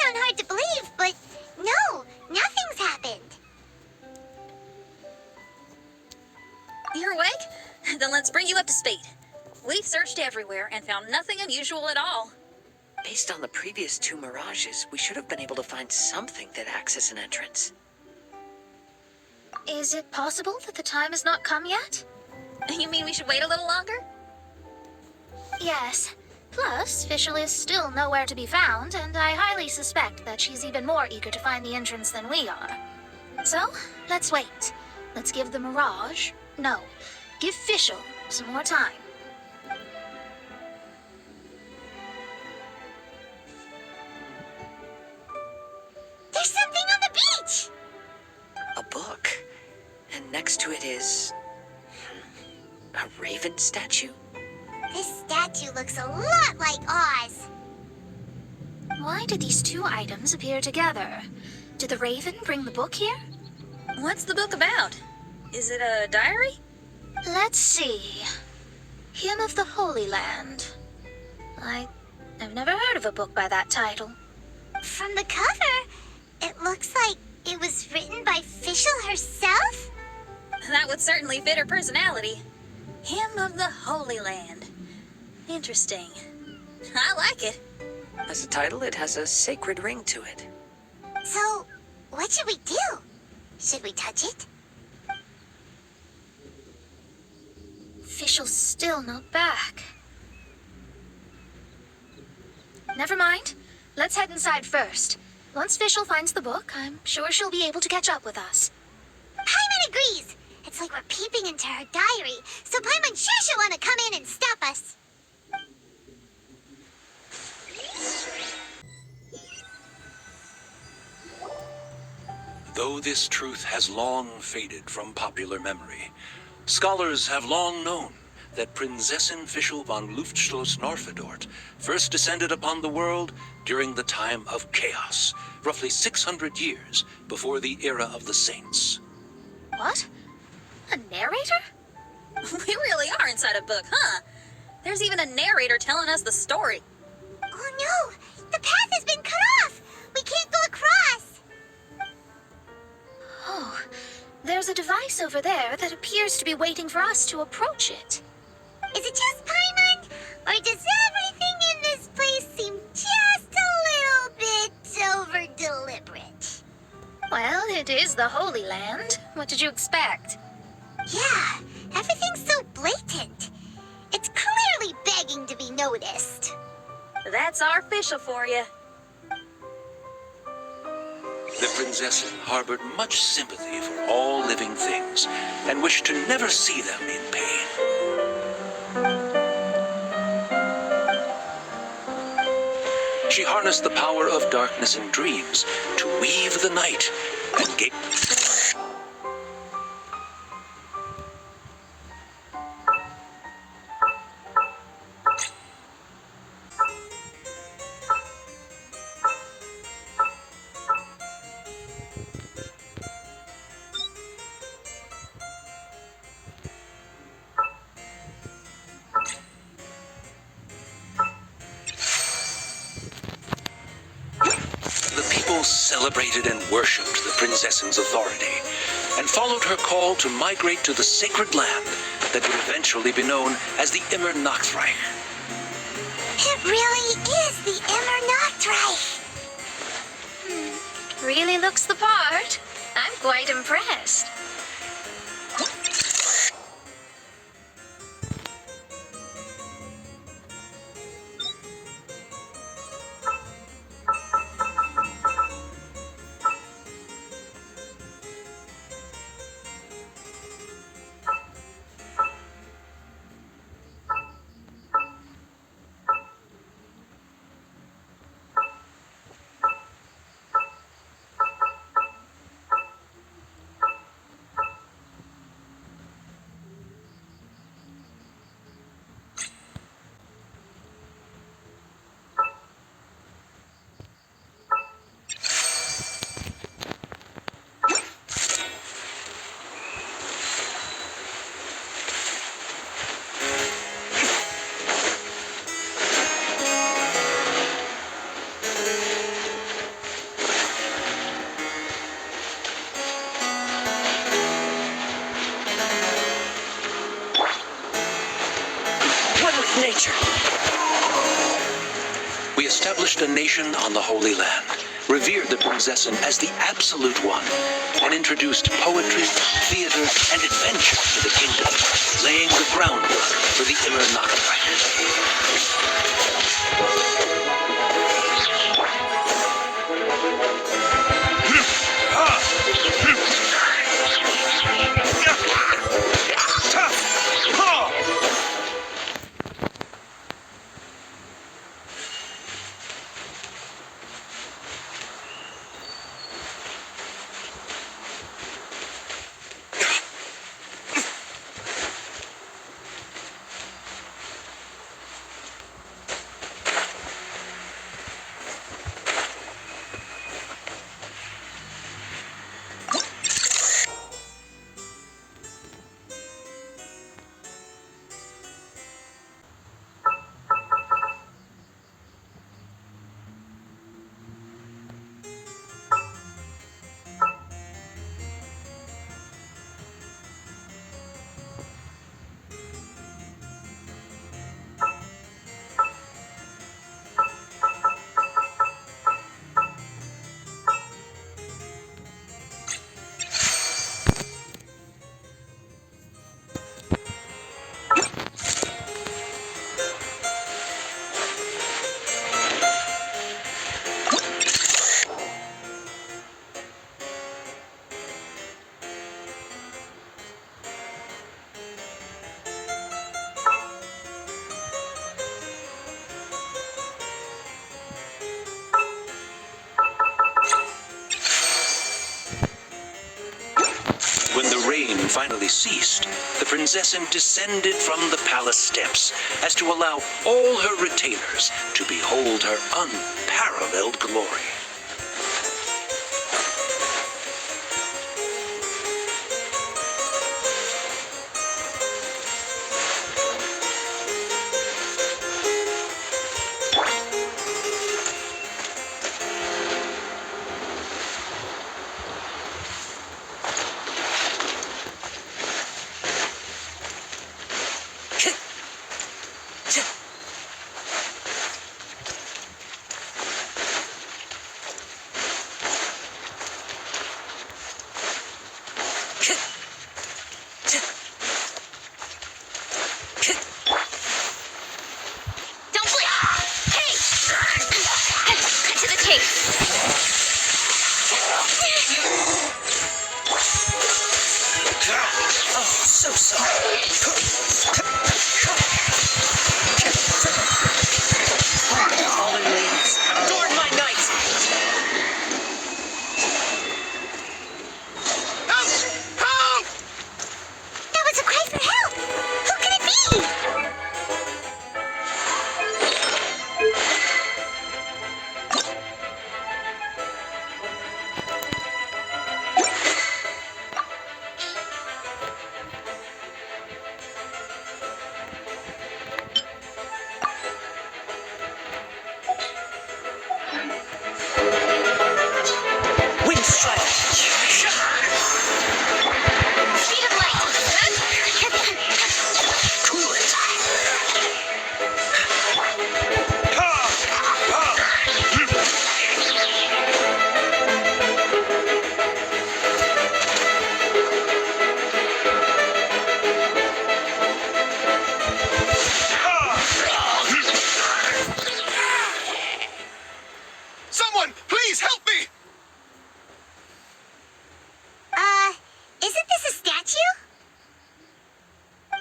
sound hard to believe, but no, nothing's happened. You're awake? Then let's bring you up to speed. We've searched everywhere and found nothing unusual at all. Based on the previous two mirages, we should have been able to find something that acts as an entrance. Is it possible that the time has not come yet? You mean we should wait a little longer? Yes. Plus, Fischl is still nowhere to be found, and I highly suspect that she's even more eager to find the entrance than we are. So, let's wait. Let's give the Mirage... No, give Fischl some more time. There's something on the beach! A book. And next to it is... a raven statue? This statue looks a lot like Oz. Why did these two items appear together? Did the raven bring the book here? What's the book about? Is it a diary? Let's see. Hymn of the Holy Land. I've never heard of a book by that title. From the cover, it looks like it was written by Fischl herself? That would certainly fit her personality. Hymn of the Holy Land. Interesting. I like it. As a title, it has a sacred ring to it. So, what should we do? Should we touch it? Fischl's still not back. Never mind. Let's head inside first. Once Fischl finds the book, I'm sure she'll be able to catch up with us. Paimon agrees. It's like we're peeping into her diary, so Paimon's sure she'll want to come in and stop us. Though this truth has long faded from popular memory, scholars have long known that Prinzessin Fischl von Luftschloss-Norfedort first descended upon the world during the time of chaos, roughly 600 years before the era of the saints. What? A narrator? We really are inside a book, huh? There's even a narrator telling us the story. Oh no! The path has been cut off! We can't go across! Oh, there's a device over there that appears to be waiting for us to approach it. Is it just Paimon? Or does everything in this place seem just a little bit over-deliberate? Well, it is the Holy Land. What did you expect? Yeah, everything's so blatant. It's clearly begging to be noticed. That's our Fischl for you. The Prinzessin harbored much sympathy for all living things and wished to never see them in pain. She harnessed the power of darkness and dreams to weave the night and gave... celebrated and worshipped the Prinzessin's authority, and followed her call to migrate to the sacred land that would eventually be known as the Immernachtreich. It really is the immernachtreich. Really looks the part. I'm quite impressed. established a nation on the Holy Land, revered the Prinzessin as the absolute one, and introduced poetry, theater, and adventure to the kingdom, laying the groundwork for the immernachtreich. When the rain finally ceased, the Prinzessin descended from the palace steps as to allow all her retainers to behold her unparalleled glory.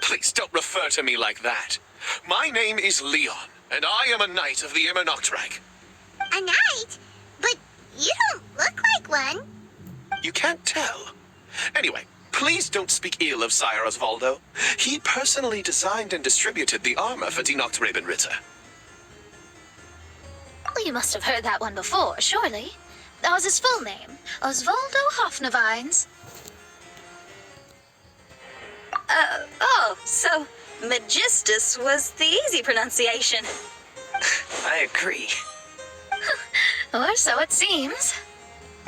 Please don't refer to me like that. My name is Leon, and I am a knight of the immernachtreich. A knight? But you don't look like one. You can't tell. Anyway, please don't speak ill of Sire Osvaldo. He personally designed and distributed the armor for Die Nachtrebenritter. Well, you must have heard that one before, surely. That was his full name, Osvaldo Hoffnevines. So Magistus was the easy pronunciation. I agree. Or so it seems.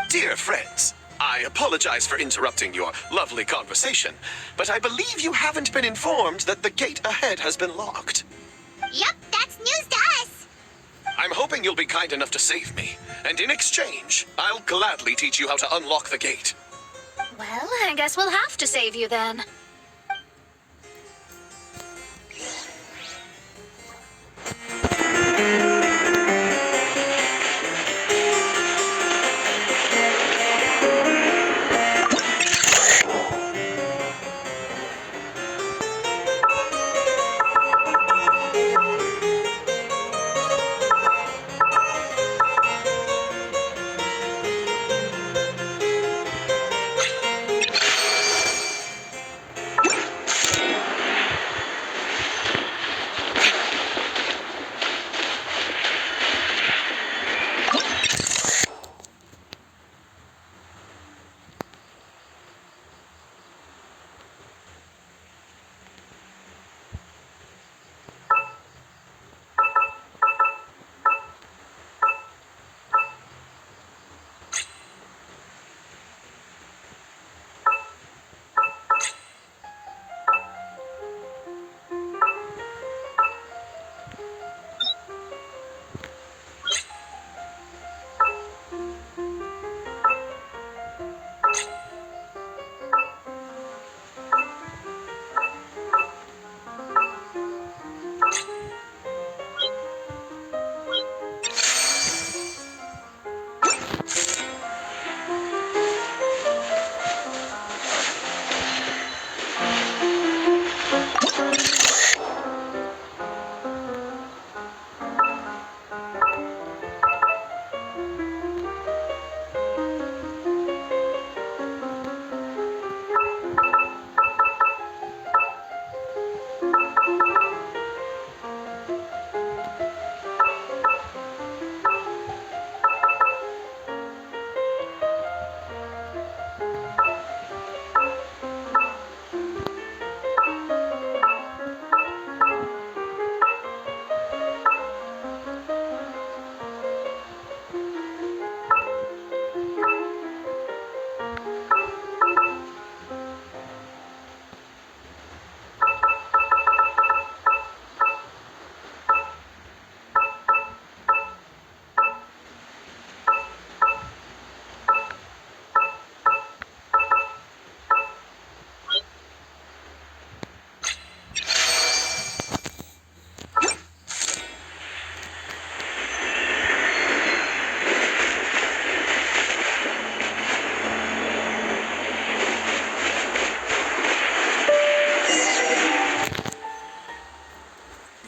Dear friends, I apologize for interrupting your lovely conversation, but I believe you haven't been informed that the gate ahead has been locked. Yup, that's news to us. I'm hoping you'll be kind enough to save me, and in exchange, I'll gladly teach you how to unlock the gate. Well, I guess we'll have to save you then.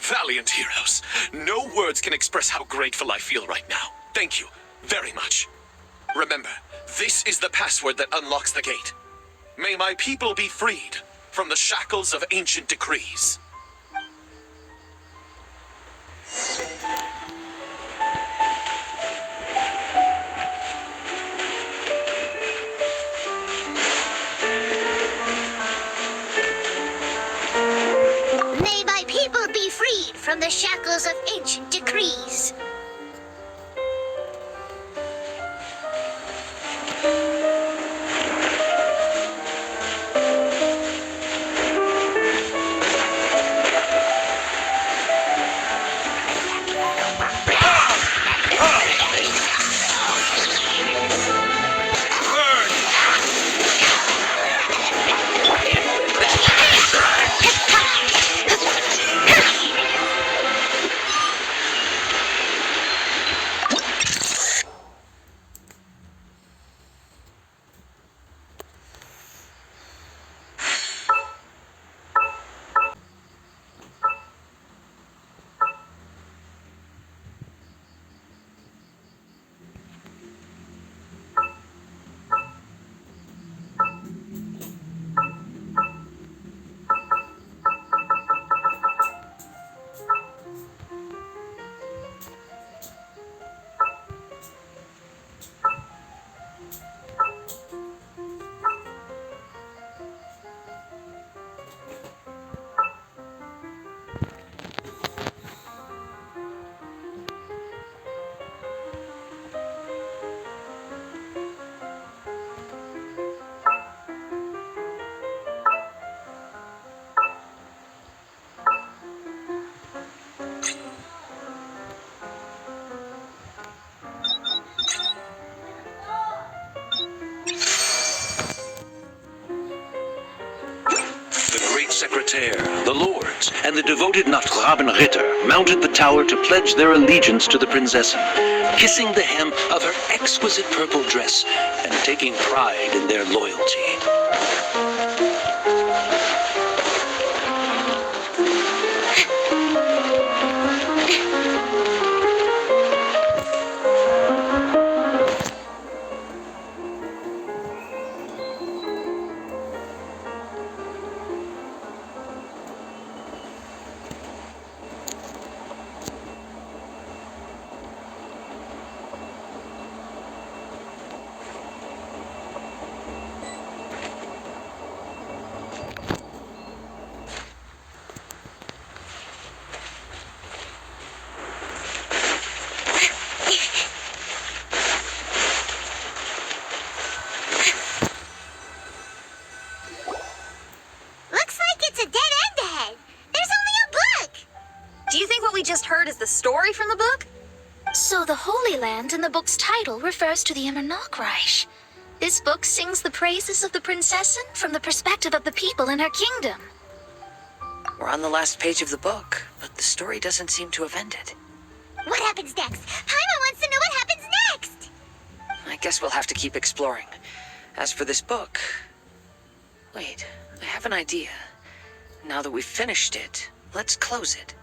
Valiant heroes. No words can express how grateful I feel right now. Thank you very much. Remember, this is the password that unlocks the gate. May my people be freed from the shackles of ancient decrees. May my people be freed from the shackles of ancient decrees. Secretaire, the lords, and the devoted Ritter mounted the tower to pledge their allegiance to the Prinzessin, kissing the hem of her exquisite purple dress and taking pride in their loyalty. Looks like it's a dead end ahead. There's only a book. Do you think what we just heard is the story from the book? So the Holy Land in the book's title refers to the immernachtreich. This book sings the praises of the Prinzessin from the perspective of the people in her kingdom. We're on the last page of the book, but the story doesn't seem to have ended. What happens next? Paimon wants to know what happens next. I guess we'll have to keep exploring. As for this book... Wait, I have an idea. Now that we've finished it, let's close it.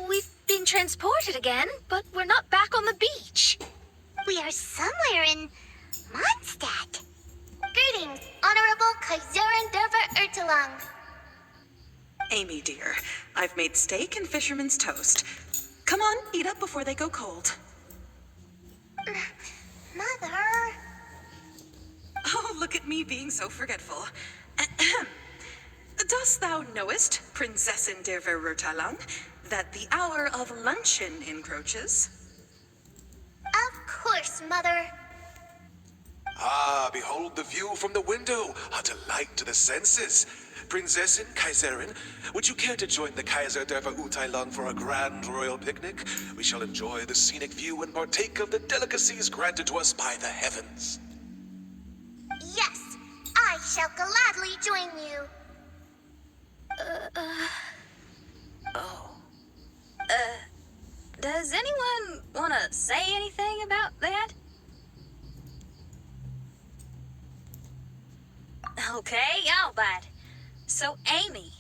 We've been transported again, but we're not back on the beach. We are somewhere in Mondstadt. Greetings, Honorable Kaiserin Derva Ertelang. Amy, dear, I've made steak and fisherman's toast. Come on, eat up before they go cold. Mother. Oh, look at me being so forgetful. Ahem. Dost thou knowest, Prinzessin der Verurteilung, that the hour of luncheon encroaches? Of course, Mother. Ah, behold the view from the window, a delight to the senses. Prinzessin, Kaiserin, would you care to join the Kaiser der Verurteilung for a grand royal picnic? We shall enjoy the scenic view and partake of the delicacies granted to us by the heavens. Yes, I shall gladly join you. Oh. Does anyone want to say anything about that? Okay, I'll bite. So, Amy,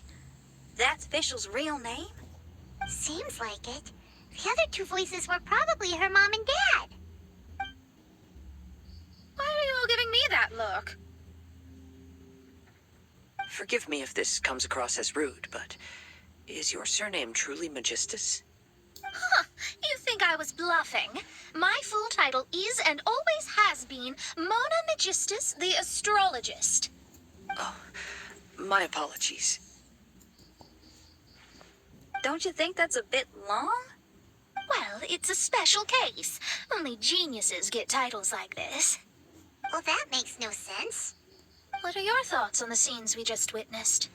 that's Fischl's real name? Seems like it. The other two voices were probably her mom and dad. Why are you all giving me that look? Forgive me if this comes across as rude, but is your surname truly Magistus? Huh, you think I was bluffing? My full title is and always has been Mona Magistus the Astrologist. Oh, my apologies. Don't you think that's a bit long? Well, it's a special case. Only geniuses get titles like this. Well, that makes no sense. What are your thoughts on the scenes we just witnessed?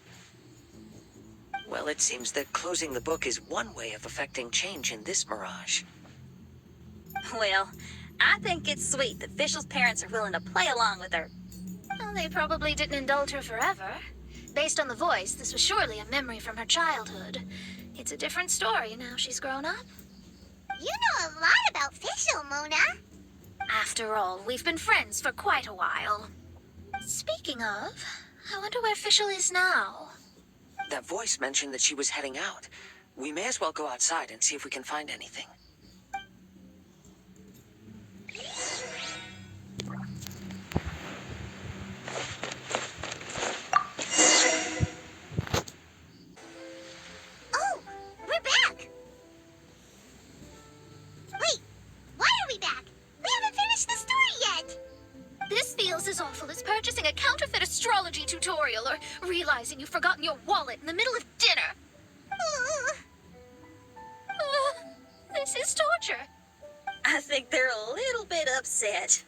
Well, it seems that closing the book is one way of affecting change in this mirage. Well, I think it's sweet that Fischl's parents are willing to play along with her. Well, they probably didn't indulge her forever. Based on the voice, this was surely a memory from her childhood. It's a different story now she's grown up. You know a lot about Fischl, Mona. After all, we've been friends for quite a while. Speaking of, I wonder where Fischl is now. That voice mentioned that she was heading out. We may as well go outside and see if we can find anything. Oh, we're back. Wait, why are we back? We haven't finished the story yet. This feels as awful as purchasing a counterfeit astrology tutorial or realizing you've forgotten your wallet in the middle of dinner. This is torture. I think they're a little bit upset.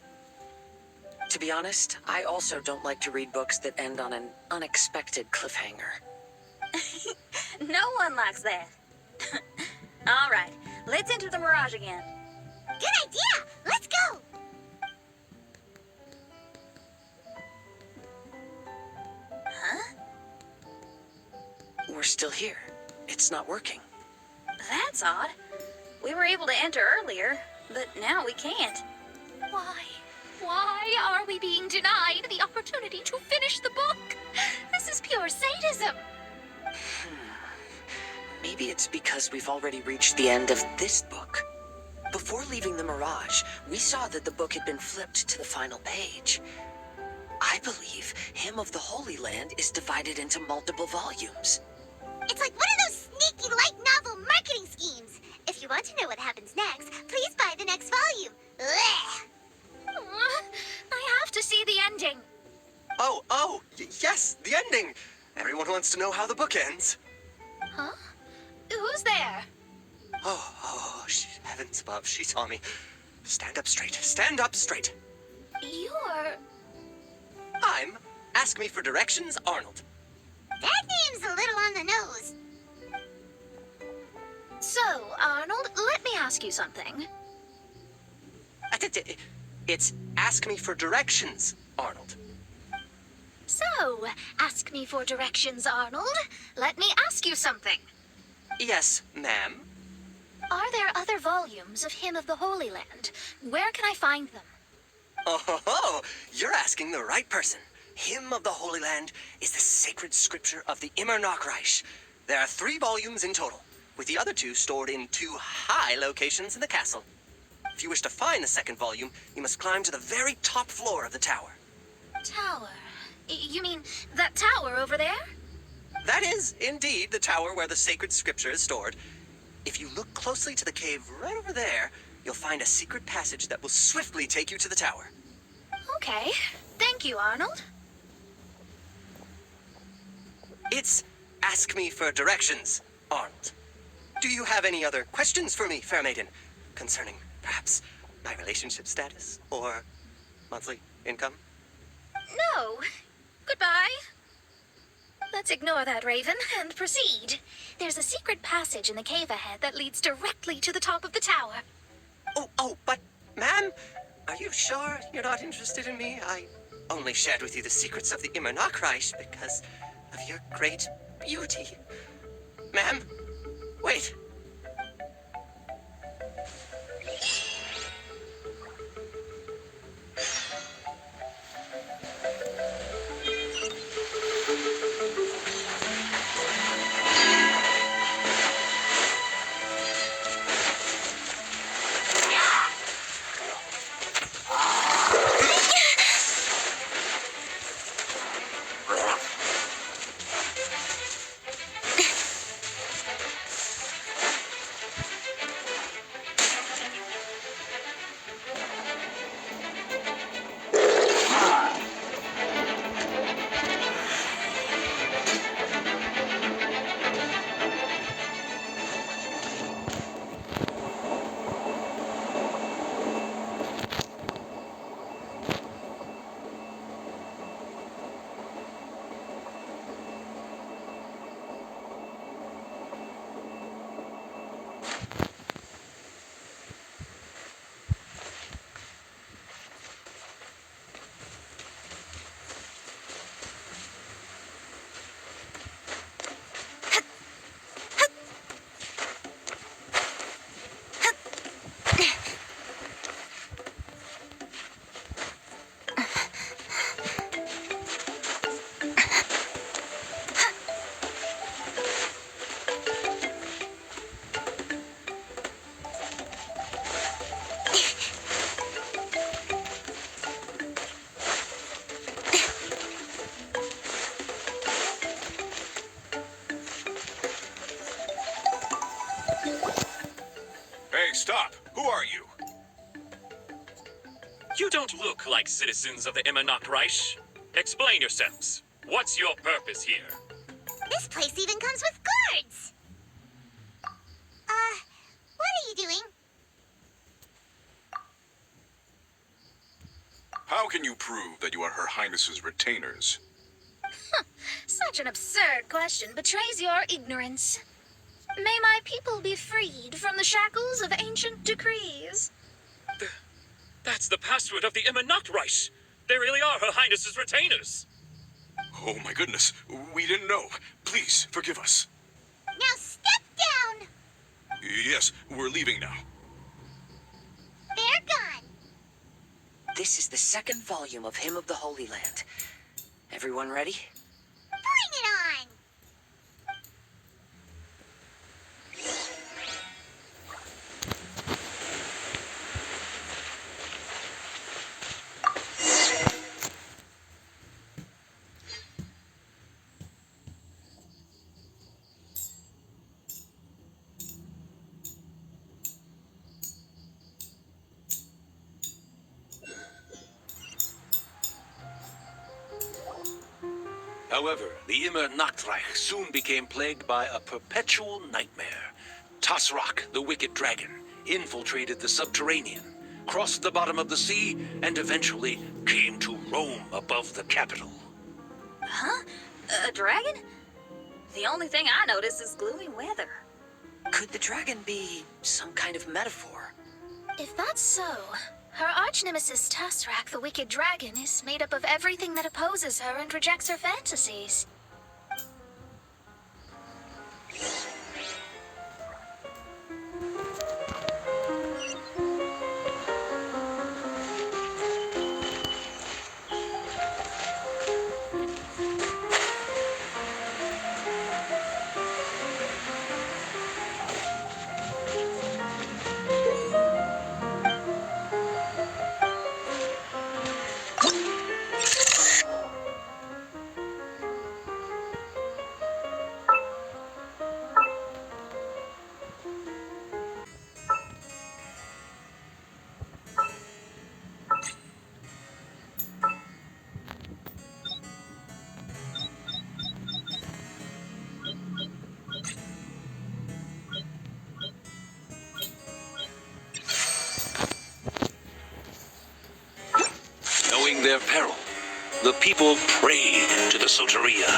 To be honest, I also don't like to read books that end on an unexpected cliffhanger. No one likes that. All right, let's enter the Mirage again. Good idea! Let's go! Huh? We're still here. It's not working. That's odd. We were able to enter earlier, but now we can't. Why? Why are we being denied the opportunity to finish the book? This is pure sadism. Maybe it's because we've already reached the end of this book. Before leaving the Mirage, we saw that the book had been flipped to the final page. I believe Hymn of the Holy Land is divided into multiple volumes. It's like one of those sneaky light novel marketing schemes. If you want to know what happens next, please buy the next volume. Ugh. I have to see the ending. Yes, the ending. Everyone wants to know how the book ends. Huh? Who's there? Heavens above, she saw me. Stand up straight, stand up straight. You're... I'm Ask Me for Directions, Arnold. That name's a little on the nose. So, Arnold, let me ask you something. It's Ask Me for Directions, Arnold. So, ask me for directions, Arnold. Let me ask you something. Yes, ma'am. Are there other volumes of Hymn of the Holy Land? Where can I find them? Oh, you're asking the right person. Hymn of the Holy Land is the sacred scripture of the immernachtreich. There are 3 volumes in total, with the other 2 stored in 2 high locations in the castle. If you wish to find the second volume, you must climb to the very top floor of the tower. Tower? You mean that tower over there? That is, indeed, the tower where the sacred scripture is stored. If you look closely to the cave right over there, you'll find a secret passage that will swiftly take you to the tower. Okay. Thank you, Arnold. It's Ask Me for Directions, Arnold. Do you have any other questions for me, fair maiden? Concerning, perhaps, my relationship status or monthly income? No. Goodbye. Let's ignore that, Raven, and proceed. There's a secret passage in the cave ahead that leads directly to the top of the tower. But, ma'am, are you sure you're not interested in me? I only shared with you the secrets of the immernachtreich because of your great beauty. Ma'am, wait. Stop! Who are you? You don't look like citizens of the immernachtreich. Explain yourselves. What's your purpose here? This place even comes with guards. are you doing? How can you prove that you are Her Highness's retainers? Such an absurd question betrays your ignorance. May my people be freed from the shackles of ancient decrees. That's the password of the immernachtreich. They really are Her Highness's retainers. Oh my goodness, we didn't know. Please, forgive us. Now step down! Yes, we're leaving now. They're gone. This is the second volume of Hymn of the Holy Land. Everyone ready? Bring it on! However, the immernachtreich soon became plagued by a perpetual nightmare. Tasrak, the wicked dragon, infiltrated the subterranean, crossed the bottom of the sea, and eventually came to roam above the capital. Huh? A dragon? The only thing I notice is gloomy weather. Could the dragon be some kind of metaphor? If that's so, her arch-nemesis Tasrak, the wicked dragon, is made up of everything that opposes her and rejects her fantasies. Knowing their peril, the people prayed to the Soteria.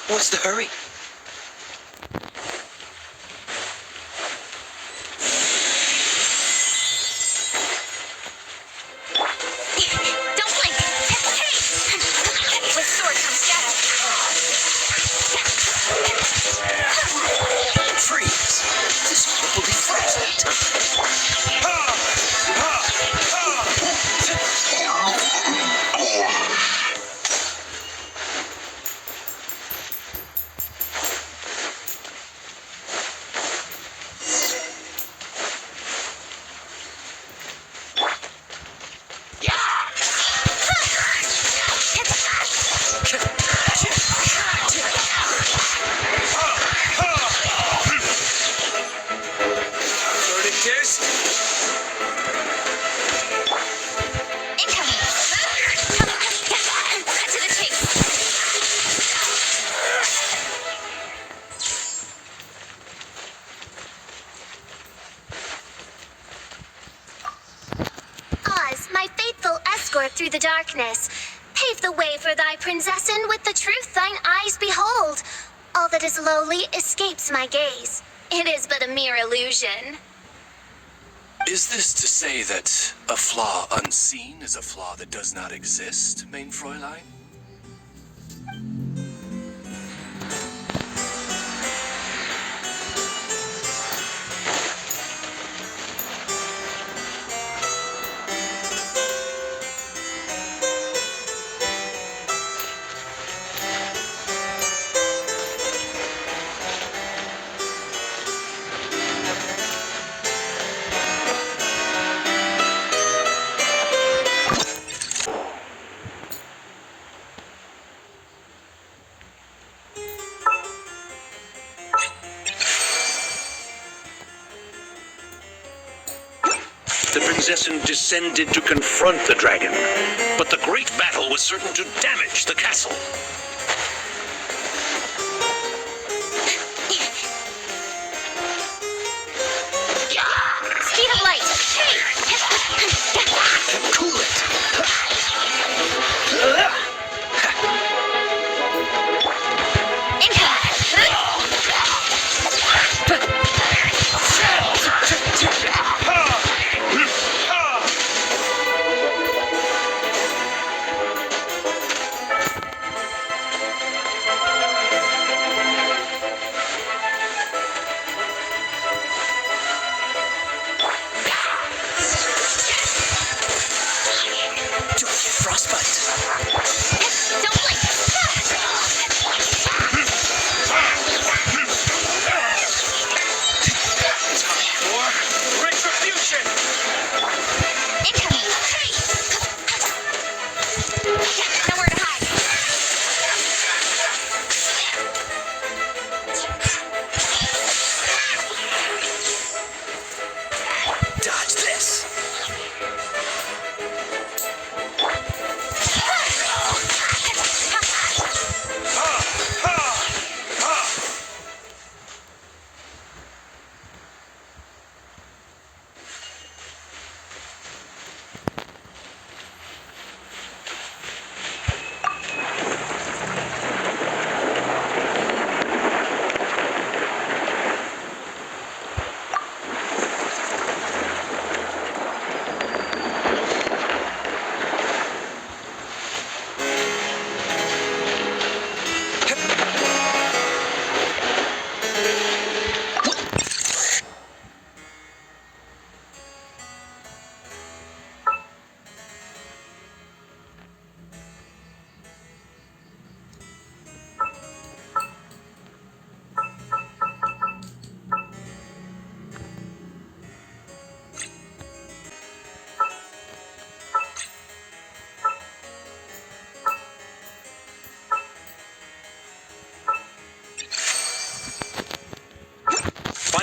What's the hurry? Don't blink! Hey! With sword comes shadow. Freeze! This will be frozen. Through the darkness. Pave the way for thy princessin with the truth thine eyes behold. All that is lowly escapes my gaze. It is but a mere illusion. Is this to say that a flaw unseen is a flaw that does not exist, mein Fräulein? Prinzessin descended to confront the dragon, but the great battle was certain to damage the castle. Speed of light! Cool it.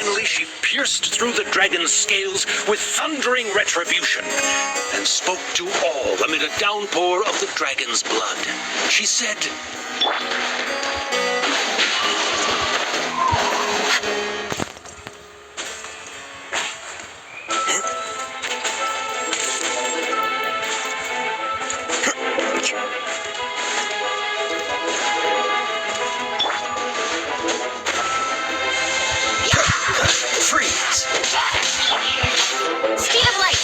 Finally, she pierced through the dragon's scales with thundering retribution and spoke to all amid a downpour of the dragon's blood. She said, Speed of light!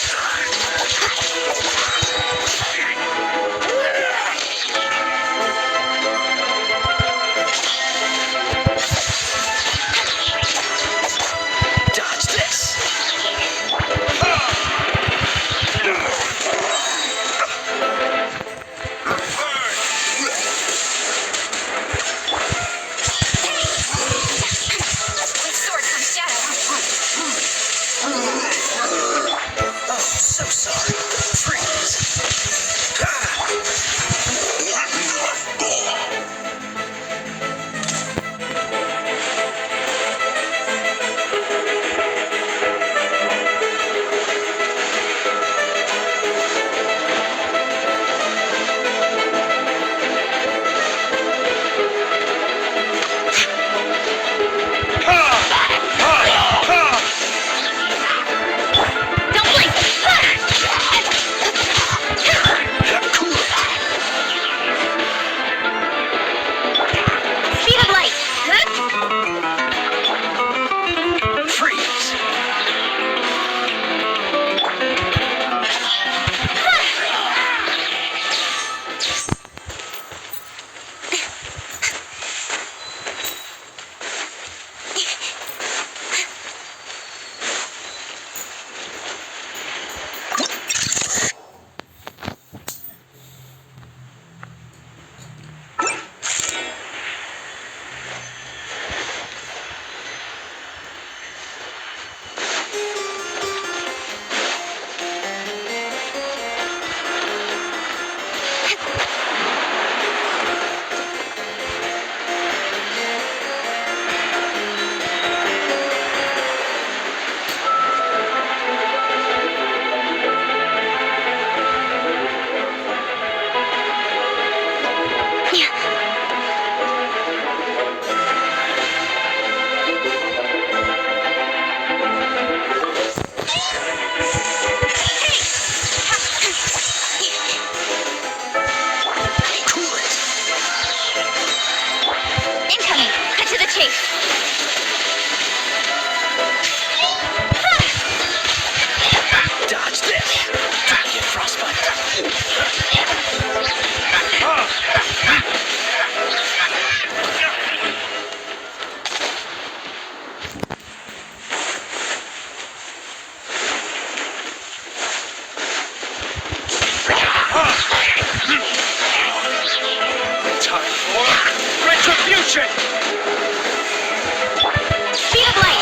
Time for retribution! Speed of light!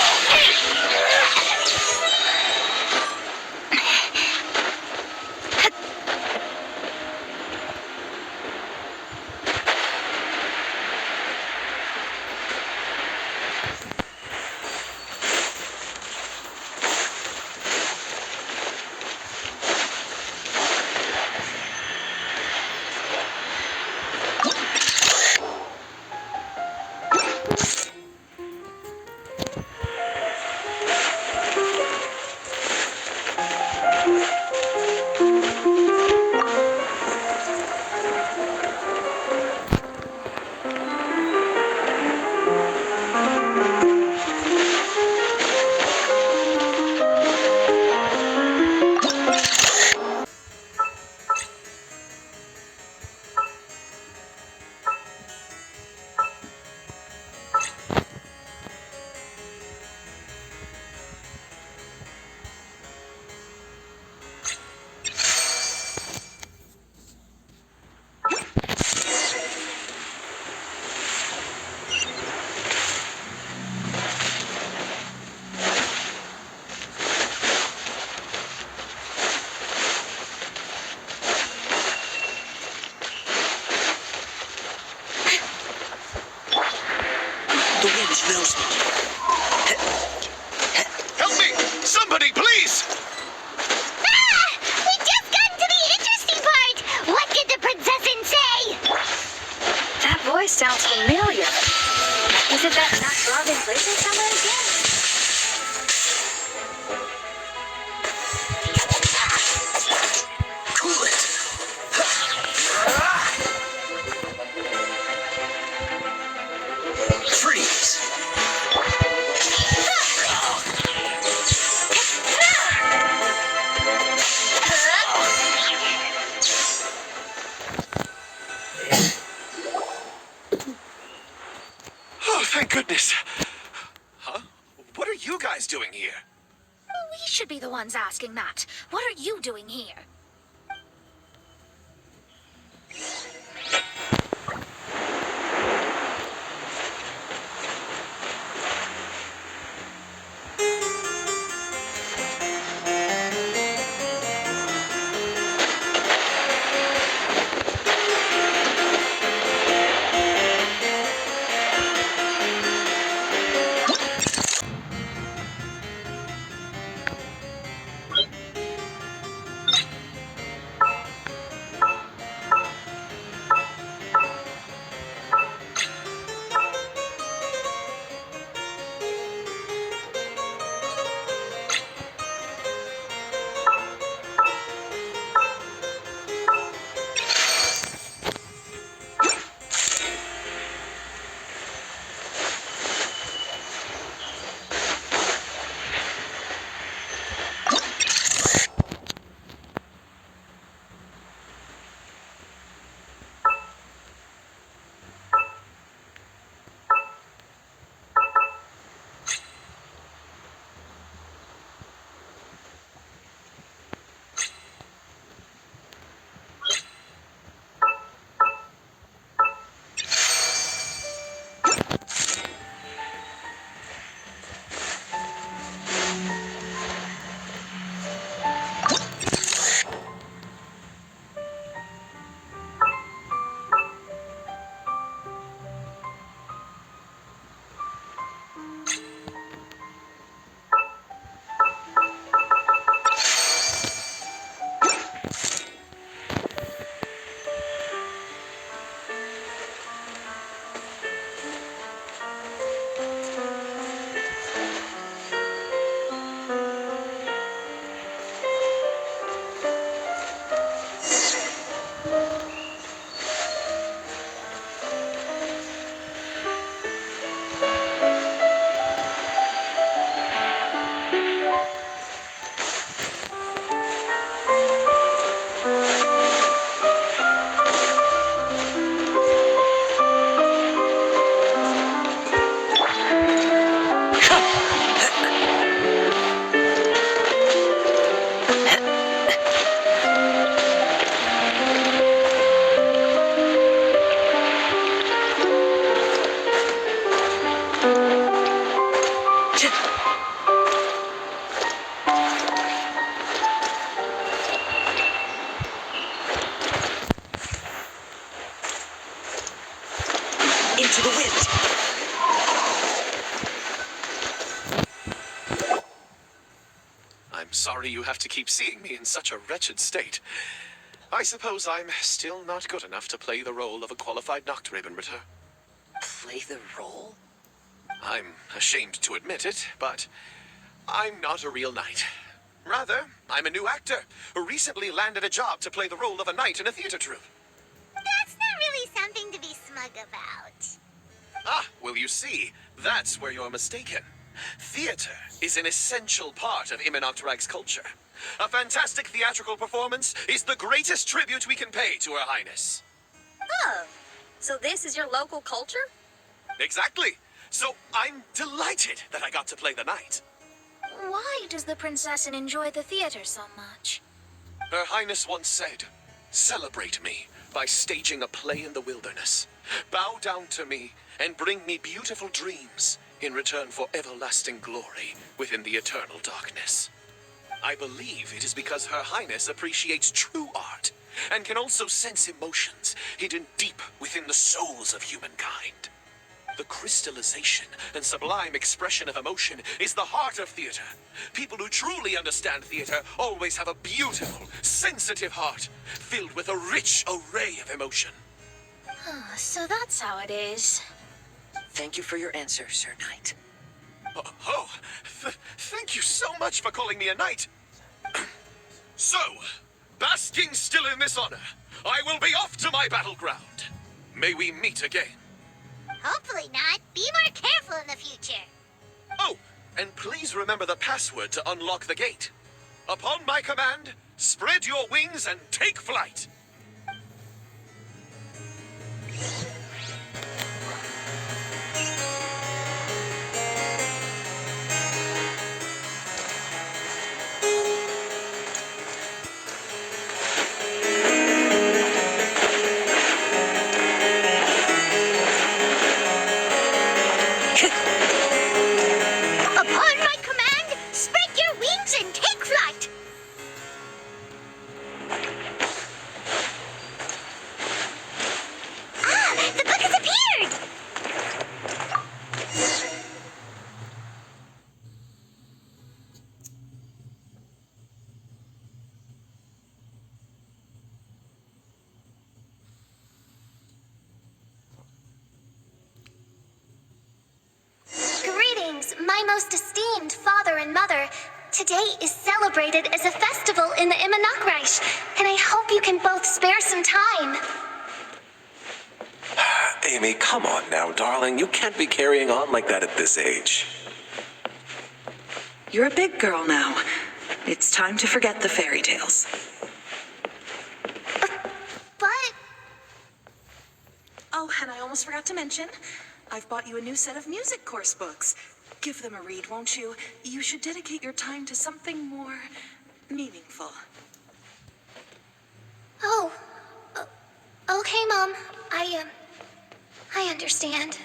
The wind knows me. Help me! Somebody, please! Ah! We just got to the interesting part! What did the princessin say? That voice sounds familiar. Is it that not-throbbing blazing summer again? Cool it. Freeze. Oh, thank goodness. Huh? What are you guys doing here? We should be the ones asking that. What are you doing here? to the wind. I'm sorry you have to keep seeing me in such a wretched state. I suppose I'm still not good enough to play the role of a qualified Nachtrebenritter. Play the role? I'm ashamed to admit it, but I'm not a real knight. Rather, I'm a new actor who recently landed a job to play the role of a knight in a theater troupe. That's not really something to be smug about. Ah, well, you see, that's where you're mistaken. Theater is an essential part of immernachtreich's culture. A fantastic theatrical performance is the greatest tribute we can pay to Her Highness. Oh, so this is your local culture? Exactly. So I'm delighted that I got to play the knight. Why does the princessin enjoy the theater so much? Her Highness once said, "Celebrate me by staging a play in the wilderness. Bow down to me and bring me beautiful dreams in return for everlasting glory within the eternal darkness." I believe it is because Her Highness appreciates true art and can also sense emotions hidden deep within the souls of humankind. The crystallization and sublime expression of emotion is the heart of theater. People who truly understand theater always have a beautiful, sensitive heart filled with a rich array of emotion. So that's how it is. Thank you for your answer, Sir Knight. Thank you so much for calling me a knight. So, basking still in this honor, I will be off to my battleground. May we meet again. Hopefully not. Be more careful in the future. Oh, and please remember the password to unlock the gate. Upon my command, spread your wings and take flight. Upon my command, spread your wings and take flight. Ah, the book has appeared. Greetings, my most esteemed father and mother. Today is celebrated as a festival in the Immernachtreich, and I hope you can both spare some time. Amy, come on now, darling. You can't be carrying on like that at this age. You're a big girl now. It's time to forget the fairy tales. But Oh, and I almost forgot to mention, I've bought you a new set of music course books. Give them a read, won't you? You should dedicate your time to something more meaningful. Oh, okay, Mom. I understand.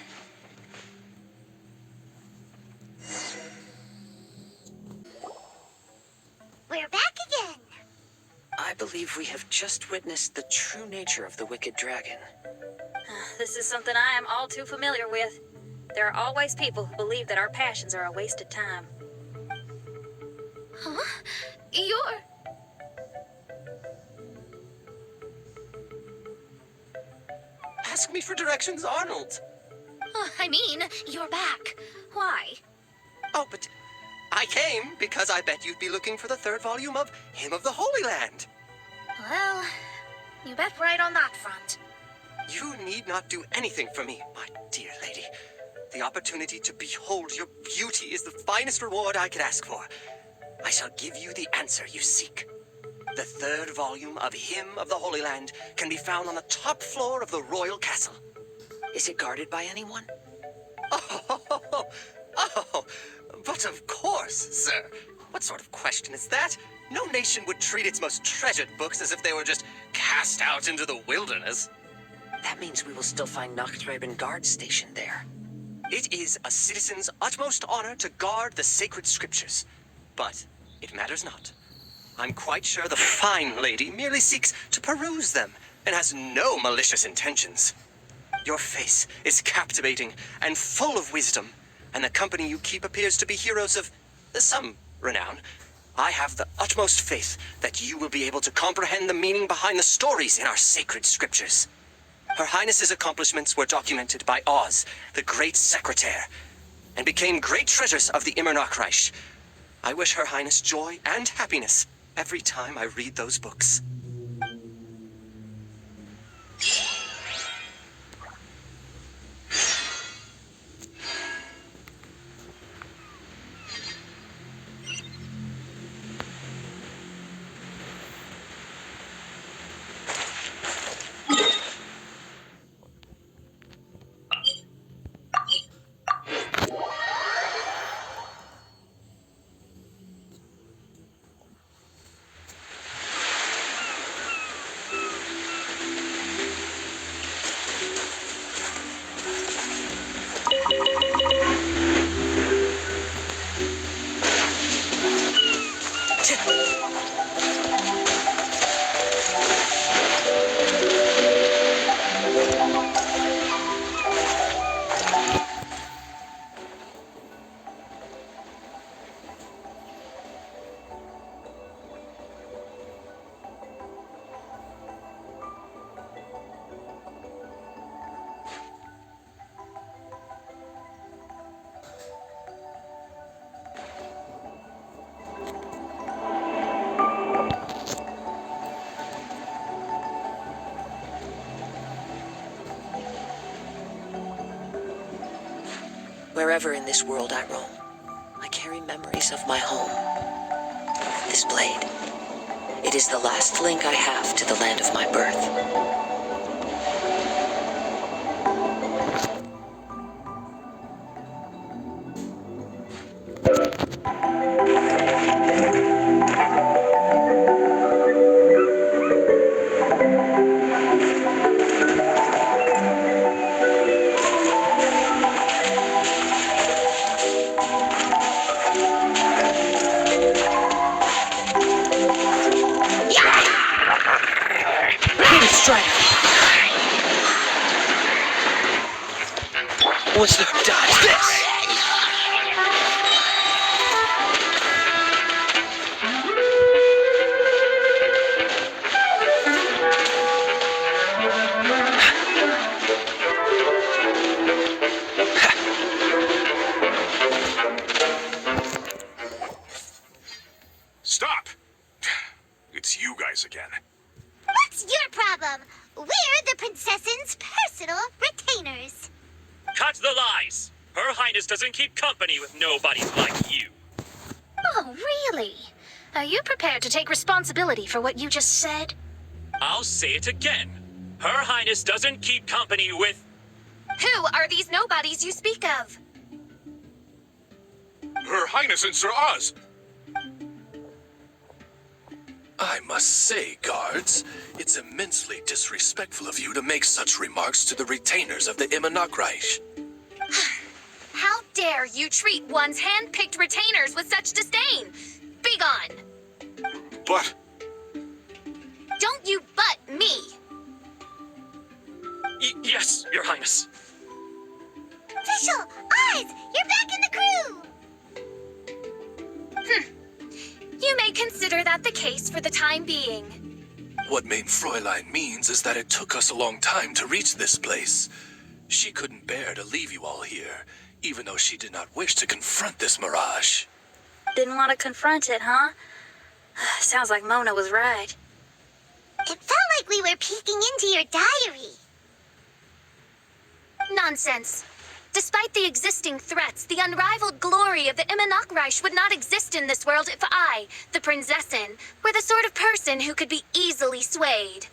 We're back again. I believe we have just witnessed the true nature of the wicked dragon. This is something I am all too familiar with. There are always people who believe that our passions are a wasted time. Huh? You're... Ask me for directions, Arnold. I mean, you're back. Why? Oh, but I came because I bet you'd be looking for the third volume of Hymn of the Holy Land. Well, you bet right on that front. You need not do anything for me, my dear lady. The opportunity to behold your beauty is the finest reward I could ask for. I shall give you the answer you seek. The third volume of Hymn of the Holy Land can be found on the top floor of the royal castle. Is it guarded by anyone? Oh, but of course, sir. What sort of question is that? No nation would treat its most treasured books as if they were just cast out into the wilderness. That means we will still find Nachtreiben guards stationed there. It is a citizen's utmost honor to guard the sacred scriptures. But it matters not. I'm quite sure the fine lady merely seeks to peruse them and has no malicious intentions. Your face is captivating and full of wisdom, and the company you keep appears to be heroes of some renown. I have the utmost faith that you will be able to comprehend the meaning behind the stories in our sacred scriptures. Her Highness's accomplishments were documented by Oz, the great secretaire, and became great treasures of the immernachtreich. I wish Her Highness joy and happiness every time I read those books. Wherever in this world I roam, I carry memories of my home. This blade, it is the last link I have to the land of my birth. What's the dodge this? Stop! It's you guys again. What's your problem? We're the princess's personal retainers. Cut the lies! Her Highness doesn't keep company with nobodies like you. Oh, really? Are you prepared to take responsibility for what you just said? I'll say it again. Her Highness doesn't keep company with... Who are these nobodies you speak of? Her Highness and Sir Oz. I must say, guards, it's immensely disrespectful of you to make such remarks to the retainers of the immernachtreich. How dare you treat one's hand-picked retainers with such disdain? Begone! But... Don't you butt me! Yes, Your Highness. Official! Oz! You're back in the crew! You may consider that the case for the time being. What Main Fräulein means is that it took us a long time to reach this place. She couldn't bear to leave you all here, even though she did not wish to confront this mirage. Didn't want to confront it, huh? Sounds like Mona was right. It felt like we were peeking into your diary. Nonsense. Despite the existing threats, the unrivaled glory of the immernachtreich would not exist in this world if I, the Prinzessin, were the sort of person who could be easily swayed.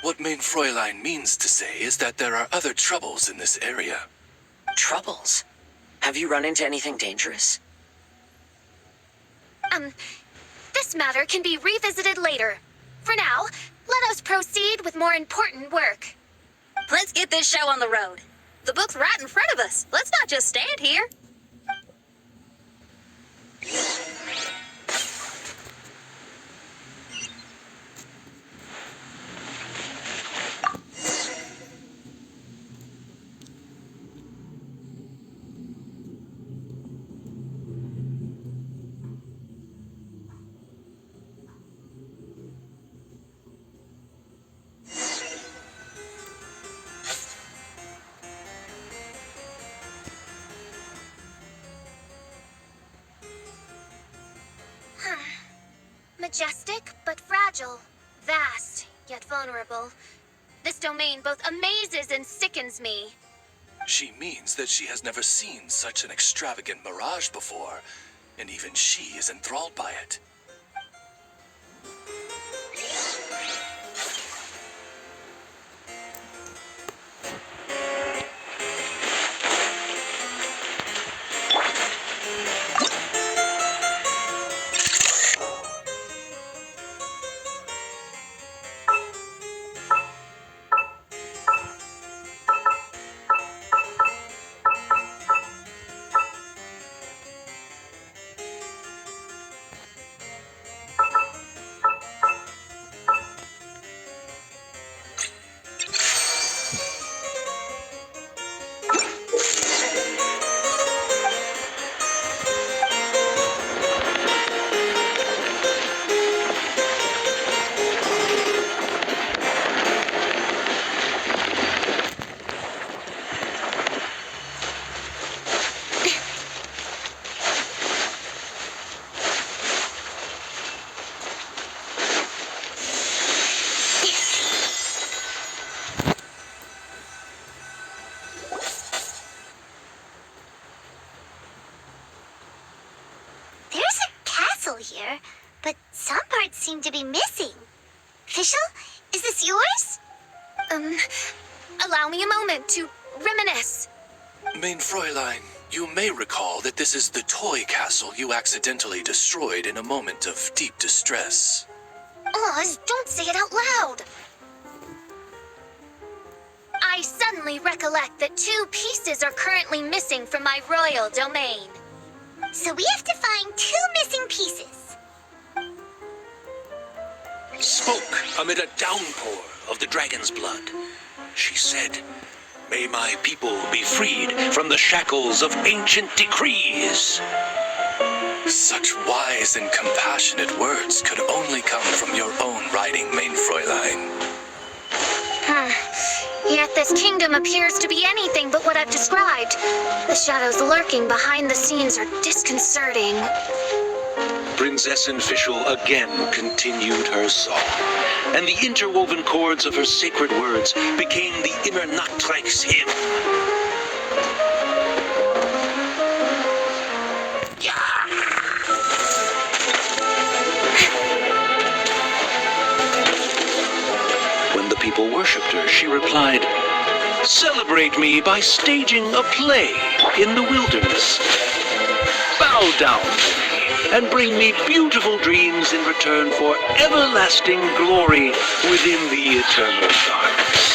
What Main Fräulein means to say is that there are other troubles in this area. Troubles? Have you run into anything dangerous? This matter can be revisited later. For now, let us proceed with more important work. Let's get this show on the road. The book's right in front of us. Let's not just stand here. Majestic, but fragile. Vast, yet vulnerable. This domain both amazes and sickens me. She means that she has never seen such an extravagant mirage before, and even she is enthralled by it. There's a castle here, but some parts seem to be missing. Fischl, is this yours? Allow me a moment to reminisce. Main Fräulein, you may recall that this is the toy castle you accidentally destroyed in a moment of deep distress. Oz, don't say it out loud. I suddenly recollect that 2 pieces are currently missing from my royal domain. So we have to find 2 missing pieces. Spoke amid a downpour of the dragon's blood. She said, "May my people be freed from the shackles of ancient decrees." Such wise and compassionate words could only come from your own writing, Main Fräulein. Yet this kingdom appears to be anything but what I've described. The shadows lurking behind the scenes are disconcerting. Prinzessin Fischl again continued her song, and the interwoven chords of her sacred words became the Immernachtreich's hymn. When the people worshipped her, she replied, "Celebrate me by staging a play in the wilderness. Bow down to me and bring me beautiful dreams in return for everlasting glory within the eternal darkness."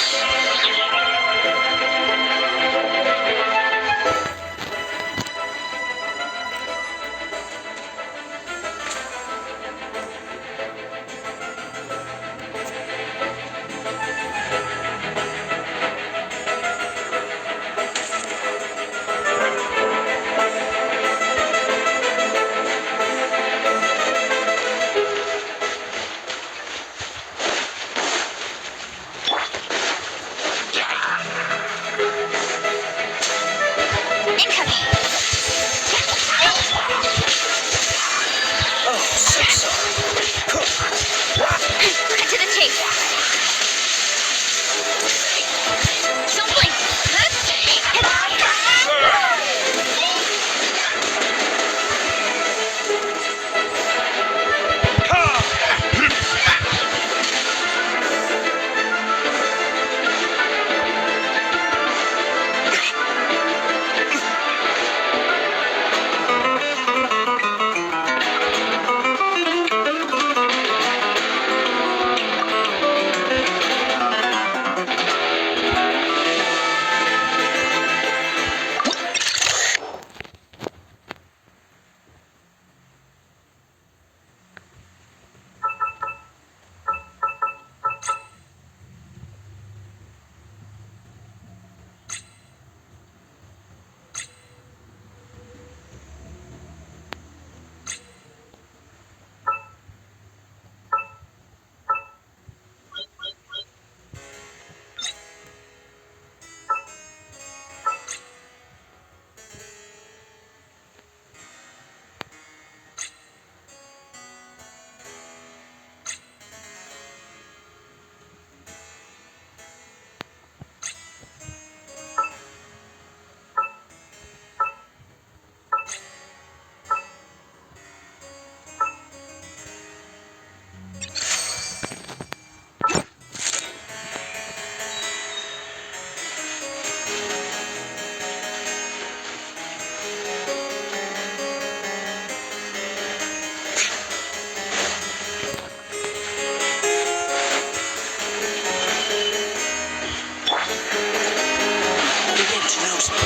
She knows me.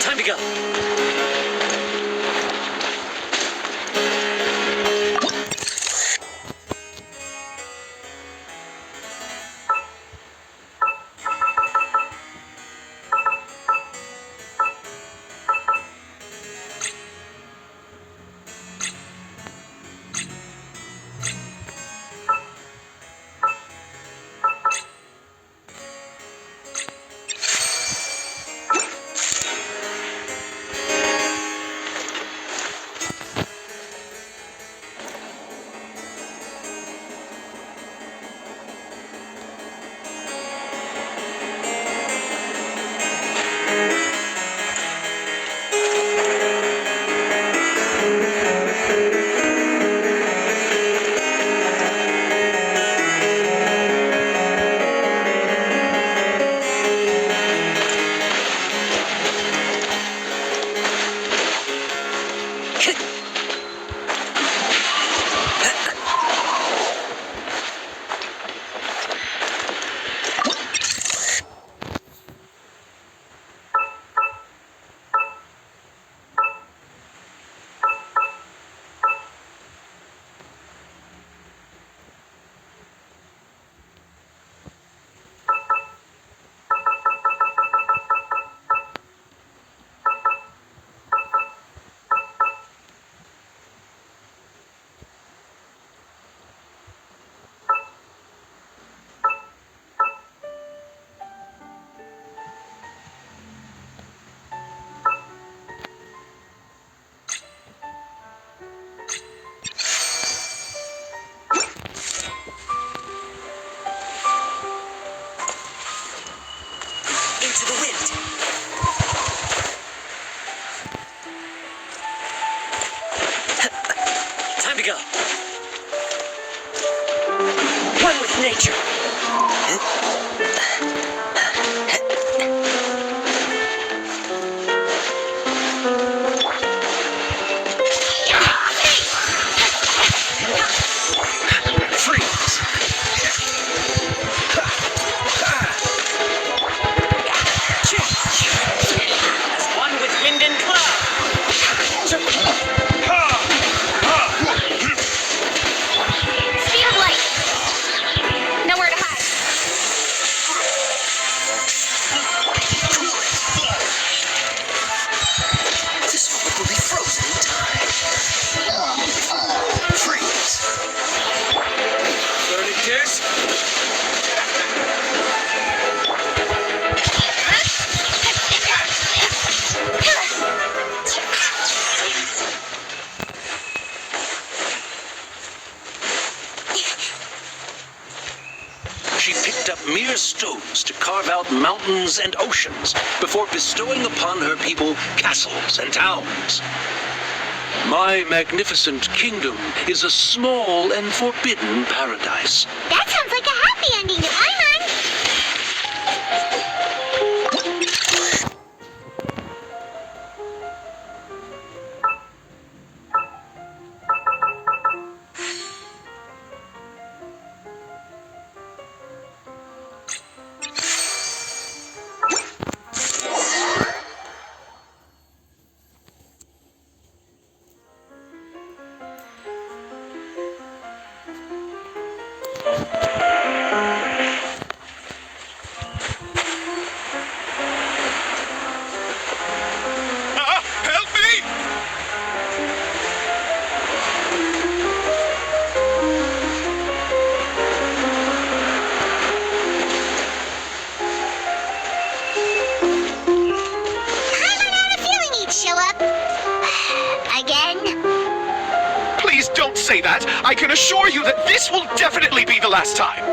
Time to go. Into the wind. Time to go. One with nature. Freeze. As one with wind and cloud. Speed of light. Nowhere to hide. This world will be frozen in time. Freeze. Burning tears? She picked up mere stones to carve out mountains and oceans before bestowing upon her people castles and towns. My magnificent kingdom is a small and forbidden paradise. That sounds like a happy ending to my mind. Help me! I had a feeling you'd show up. Again? Please don't say that. I can assure you that this will definitely be the last time.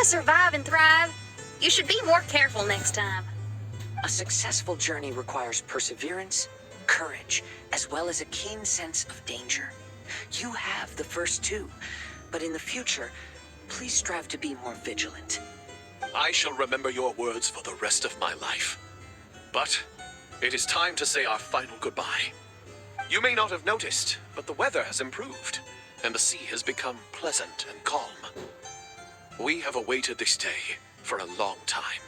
survive and thrive. You should be more careful next time. A successful journey requires perseverance, courage, as well as a keen sense of danger. You have the first two, but in the future, please strive to be more vigilant. I shall remember your words for the rest of my life. But it is time to say our final goodbye. You may not have noticed, but the weather has improved, and the sea has become pleasant and calm. We have awaited this day for a long time.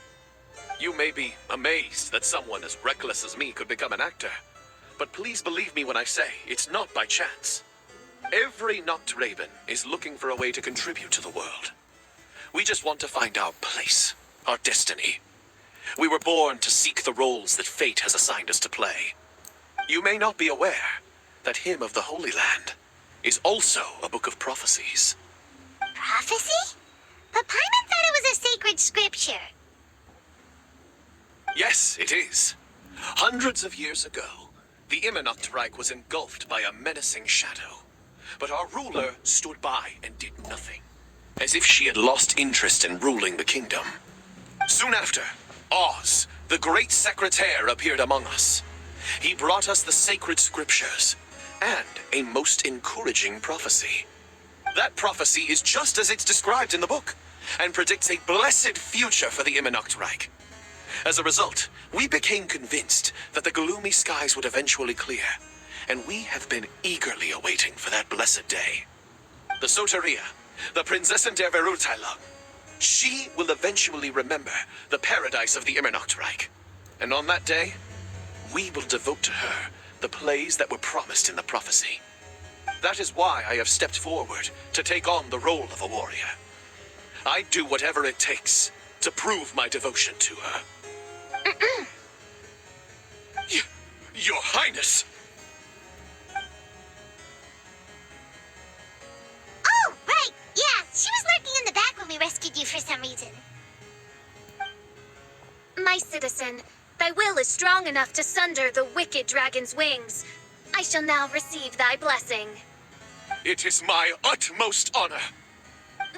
You may be amazed that someone as reckless as me could become an actor, but please believe me when I say it's not by chance. Every Nachtraven is looking for a way to contribute to the world. We just want to find our place, our destiny. We were born to seek the roles that fate has assigned us to play. You may not be aware that Hymn of the Holy Land is also a book of prophecies. Prophecy? But Paimon thought it was a sacred scripture. Yes, it is. Hundreds of years ago, the immernachtreich was engulfed by a menacing shadow. But our ruler stood by and did nothing, as if she had lost interest in ruling the kingdom. Soon after, Oz, the great secretaire, appeared among us. He brought us the sacred scriptures and a most encouraging prophecy. That prophecy is just as it's described in the book and predicts a blessed future for the immernachtreich. As a result, we became convinced that the gloomy skies would eventually clear, and we have been eagerly awaiting for that blessed day. The Soteria, the Prinzessin der Verurteilung, she will eventually remember the paradise of the immernachtreich, and on that day, we will devote to her the plays that were promised in the prophecy. That is why I have stepped forward to take on the role of a warrior. I'd do whatever it takes to prove my devotion to her. Your Highness! Oh, right. Yeah, she was lurking in the back when we rescued you for some reason. My citizen, thy will is strong enough to sunder the wicked dragon's wings. I shall now receive thy blessing. It is my utmost honor.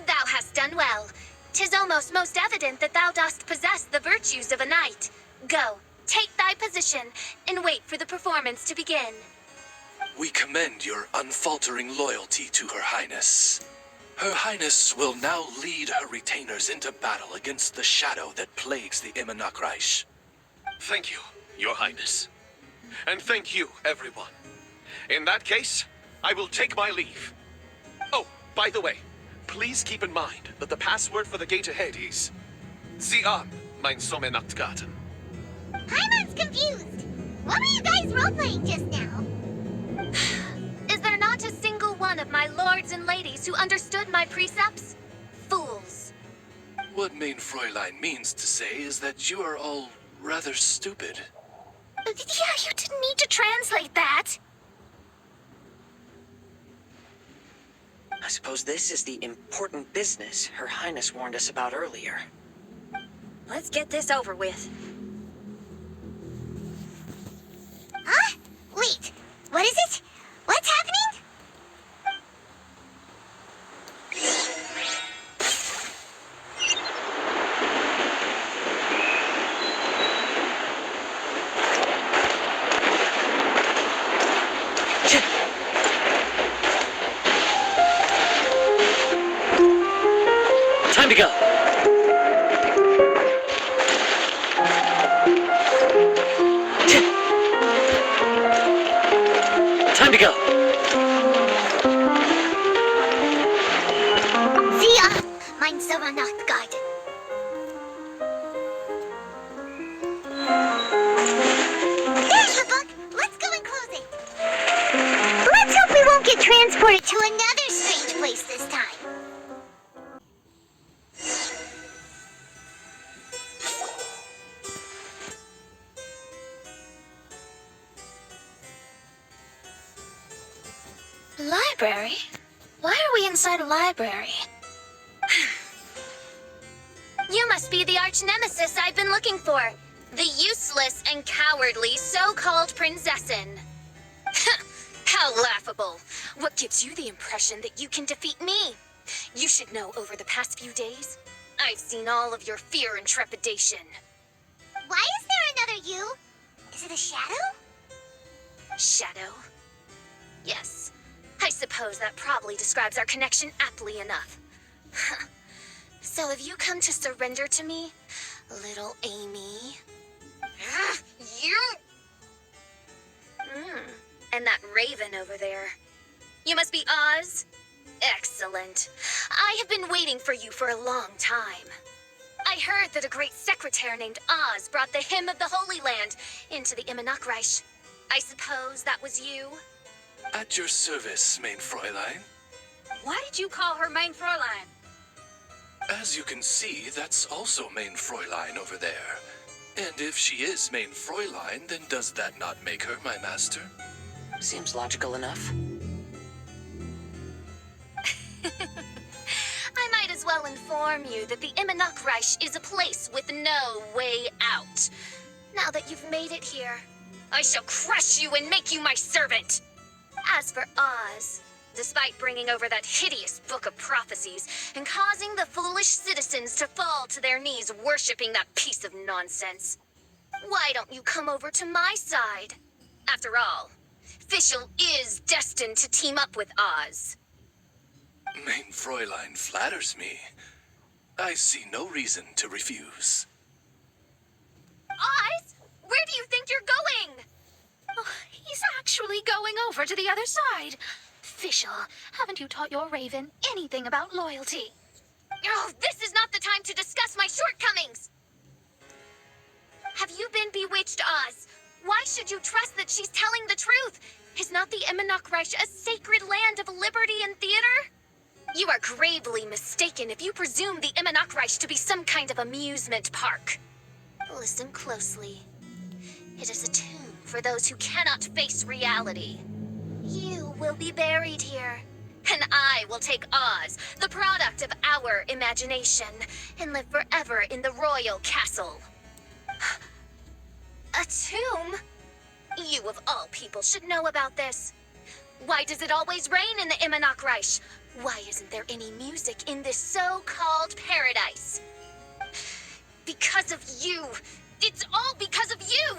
Thou hast done well. 'Tis almost most evident that thou dost possess the virtues of a knight. Go, take thy position, and wait for the performance to begin. We commend your unfaltering loyalty to Her Highness. Her Highness will now lead her retainers into battle against the shadow that plagues the immernachtreich. Thank you, Your Highness. And thank you, everyone. In that case, I will take my leave. Oh, by the way, please keep in mind that the password for the gate ahead is Sie haben mein Sommernachtgarten. Paimon's confused. What were you guys role-playing just now? Is there not a single one of my lords and ladies who understood my precepts? Fools. What Main Fräulein means to say is that you are all rather stupid. Yeah, you didn't need to translate that. I suppose this is the important business Her Highness warned us about earlier. Let's get this over with. Huh? Wait, what is it? What's happening? Time to go! Time to go! Sie mein Sommernachtgarten. There's the book. Let's go and close it. Let's hope we won't get transported to another strange place this time. Library? Why are we inside a library? You must be the arch-nemesis I've been looking for. The useless and cowardly so-called Prinzessin. How laughable. What gives you the impression that you can defeat me? You should know over the past few days, I've seen all of your fear and trepidation. Why is there another you? Is it a shadow? Shadow? Yes. I suppose that probably describes our connection aptly enough. So have you come to surrender to me, little Amy? You! And that raven over there. You must be Oz? Excellent. I have been waiting for you for a long time. I heard that a great secretary named Oz brought the Hymn of the Holy Land into the immernachtreich. I suppose that was you? At your service, mein Fräulein. Why did you call her Main Fräulein? As you can see, that's also mein Fräulein over there. And if she is mein Fräulein, then does that not make her my master? Seems logical enough. I might as well inform you that the immernachtreich is a place with no way out. Now that you've made it here, I shall crush you and make you my servant. As for Oz, despite bringing over that hideous book of prophecies and causing the foolish citizens to fall to their knees worshipping that piece of nonsense, why don't you come over to my side? After all, Fischl is destined to team up with Oz. Mein Fräulein flatters me. I see no reason to refuse. Oz? Where do you think you're going? Oh, he's actually going over to the other side. Fischl, haven't you taught your raven anything about loyalty? Oh, this is not the time to discuss my shortcomings. Have you been bewitched, Oz? Why should you trust that she's telling the truth? Is not the immernachtreich a sacred land of liberty and theater? You are gravely mistaken if you presume the immernachtreich to be some kind of amusement park. Listen closely. It is a tomb for those who cannot face reality. You will be buried here, and I will take Oz, the product of our imagination, and live forever in the royal castle. A tomb? You of all people should know about this. Why does it always rain in the immernachtreich? Why isn't there any music in this so-called paradise? Because of you. It's all because of you!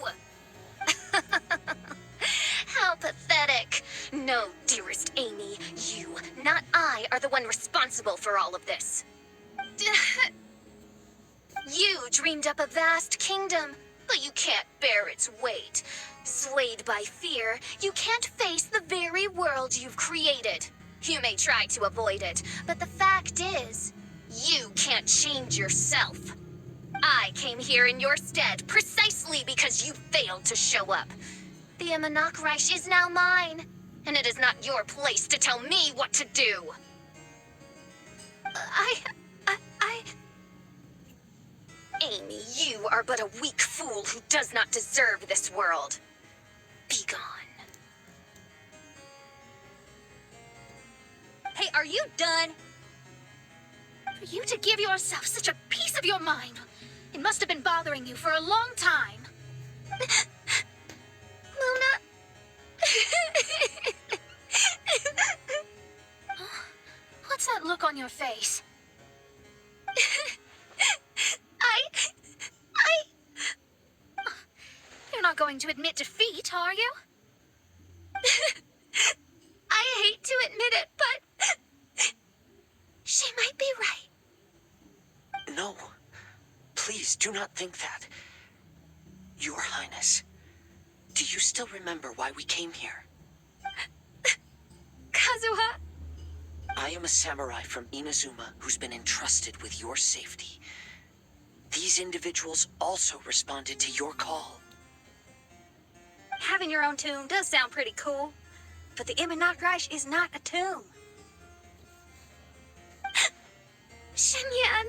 How pathetic. No, dearest Amy, you, not I, are the one responsible for all of this. You dreamed up a vast kingdom, but you can't bear its weight. Swayed by fear, you can't face the very world you've created. You may try to avoid it, but the fact is, you can't change yourself. I came here in your stead precisely because you failed to show up. The immernachtreich is now mine, and it is not your place to tell me what to do. Amy, you are but a weak fool who does not deserve this world. Be gone. Hey, are you done? For you to give yourself such a piece of your mind, it must have been bothering you for a long time. Luna? What's that look on your face? You're not going to admit defeat, are you? I hate to admit it, but she might be right. No. Please do not think that. Your Highness, do you still remember why we came here? Kazuha? I am a samurai from Inazuma who's been entrusted with your safety. These individuals also responded to your call. Having your own tomb does sound pretty cool, but the immernachtreich is not a tomb. Shinyan.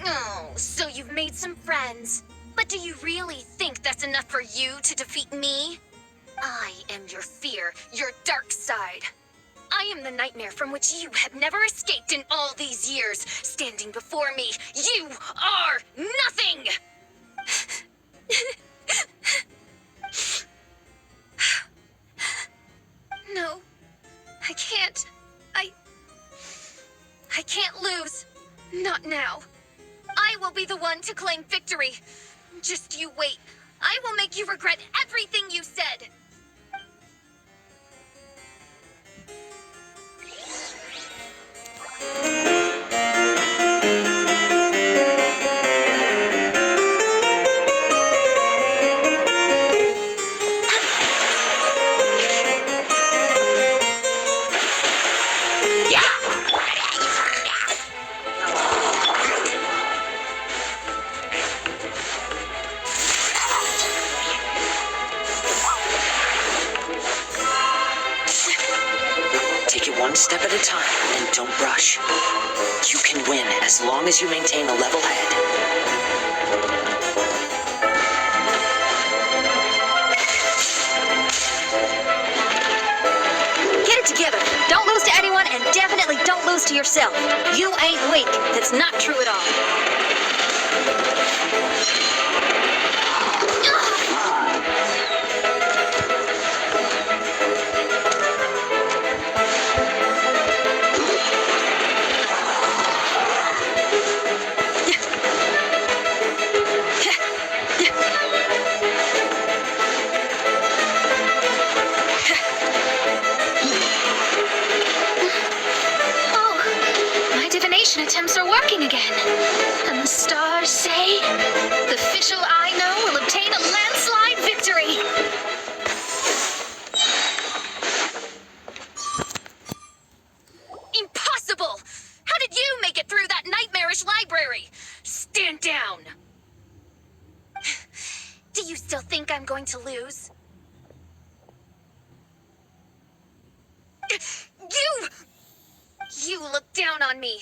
Oh, so you've made some friends. But do you really think that's enough for you to defeat me? I am your fear, your dark side. I am the nightmare from which you have never escaped in all these years. Standing before me, you are nothing! No, I can't. I can't lose. now. I will be the one to claim victory. Just you wait. I will make you regret everything you said. Take it one step at a time and don't rush. You can win as long as you maintain a level head. Get it together. Don't lose to anyone, and definitely don't lose to yourself. You ain't weak. That's not true at all. Attempts are working again. And the stars say the official I know will obtain a landslide victory. Impossible! How did you make it through that nightmarish library? Stand down! Do you still think I'm going to lose? You look down on me.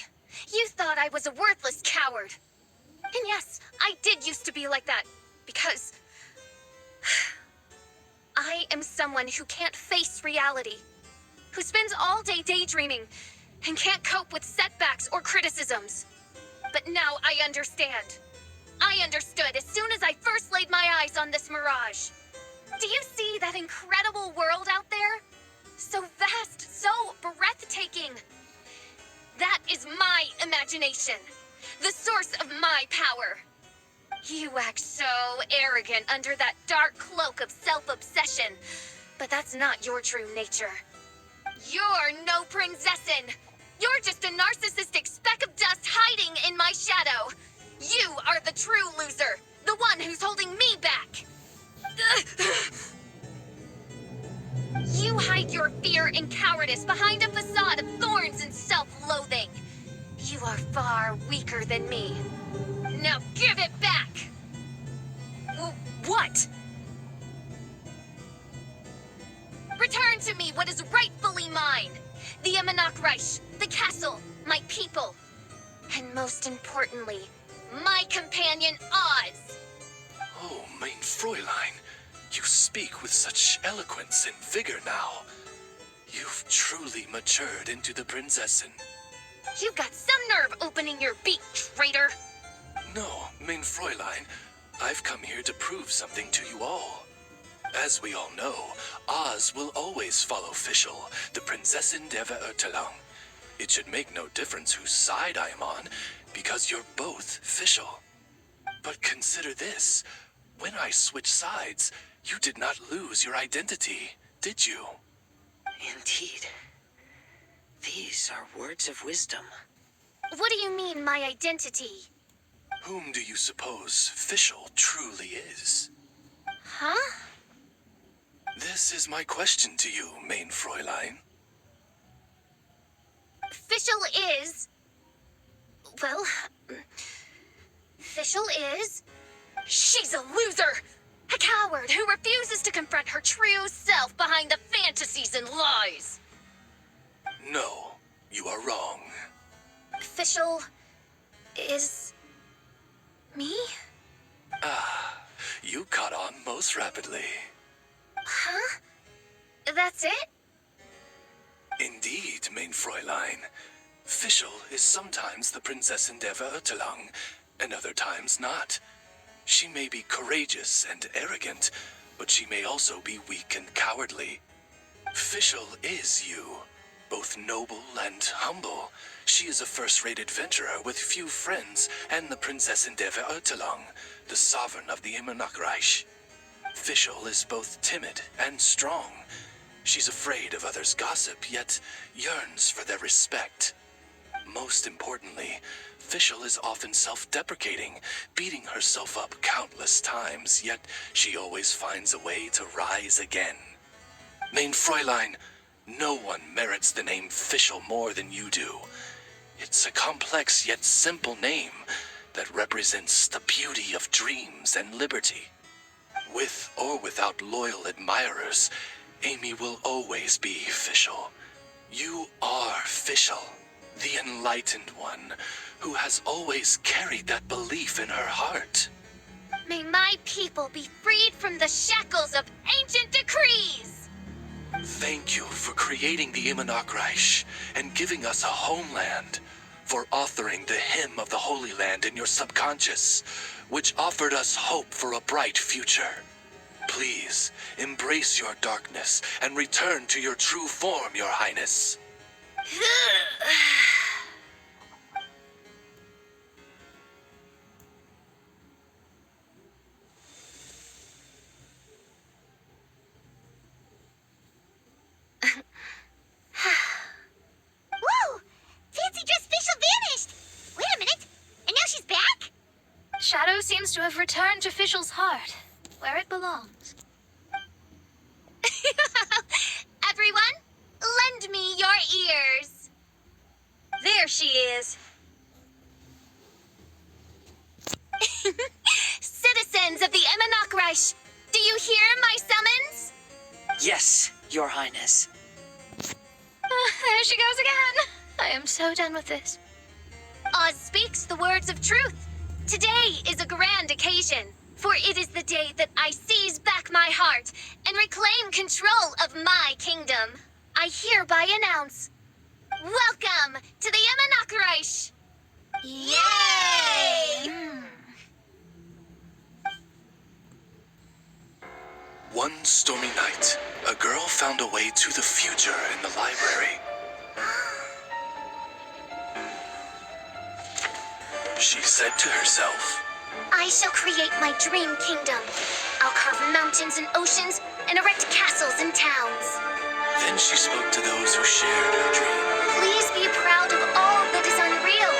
You thought I was a worthless coward. And yes, I did used to be like that, because I am someone who can't face reality, who spends all day daydreaming and can't cope with setbacks or criticisms. But now I understand. I understood as soon as I first laid my eyes on this mirage. Do you see that incredible world out there? So vast, so breathtaking. That is my imagination, the source of my power. You act so arrogant under that dark cloak of self-obsession, but that's not your true nature. You're no Prinzessin. You're just a narcissistic speck of dust hiding in my shadow. You are the true loser, the one who's holding me back. You hide your fear and cowardice behind a facade of thorns and self-loathing. You are far weaker than me. Now give it back! What? Return to me what is rightfully mine. The immernachtreich, the castle, my people. And most importantly, my companion Oz. Oh, mein Fräulein. You speak with such eloquence and vigor now. You've truly matured into the Prinzessin. You've got some nerve opening your beak, traitor! No, mein Fräulein. I've come here to prove something to you all. As we all know, Oz will always follow Fischl, the Prinzessin der Verurteilung. It should make no difference whose side I am on, because you're both Fischl. But consider this. When I switched sides, you did not lose your identity, did you? Indeed. These are words of wisdom. What do you mean, my identity? Whom do you suppose Fischl truly is? Huh? This is my question to you, mein Fräulein. Fischl is... Well... Fischl is... She's a loser! A coward who refuses to confront her true self behind the fantasies and lies! No, you are wrong. Fischl is... me? Ah, you caught on most rapidly. Huh? That's it? Indeed, mein Fräulein. Fischl is sometimes the Prinzessin der Verurteilung, and other times not. She may be courageous and arrogant, but she may also be weak and cowardly. Fischl is you. Both noble and humble, she is a first-rate adventurer with few friends and the Prinzessin der Verurteilung, the sovereign of the immernachtreich. Fischl is both timid and strong. She's afraid of others' gossip, yet yearns for their respect. Most importantly, Fischl is often self-deprecating, beating herself up countless times, yet she always finds a way to rise again. Mein Fräulein, no one merits the name Fischl more than you do. It's a complex yet simple name that represents the beauty of dreams and liberty. With or without loyal admirers, Amy will always be Fischl. You are Fischl, the enlightened one, who has always carried that belief in her heart. May my people be freed from the shackles of ancient decrees! Thank you for creating the immernachtreich and giving us a homeland, for authoring the hymn of the Holy Land in your subconscious, which offered us hope for a bright future. Please, embrace your darkness and return to your true form, Your Highness. Whoa! Fancy dress Fischl vanished! Wait a minute, and now she's back? Shadow seems to have returned to Fischl's heart, where it belongs. Everyone, lend me your ears. There she is. Citizens of the immernachtreich, do you hear my summons? Yes, Your Highness. There she goes again. I am so done with this. Oz speaks the words of truth. Today is a grand occasion, for it is the day that I seize back my heart and reclaim control of my kingdom. I hereby announce, welcome to the immernachtreich! Yay! One stormy night, a girl found a way to the future in the library. She said to herself, I shall create my dream kingdom. I'll carve mountains and oceans and erect castles and towns. Then she spoke to those who shared her dream. Please be proud of all that is unreal,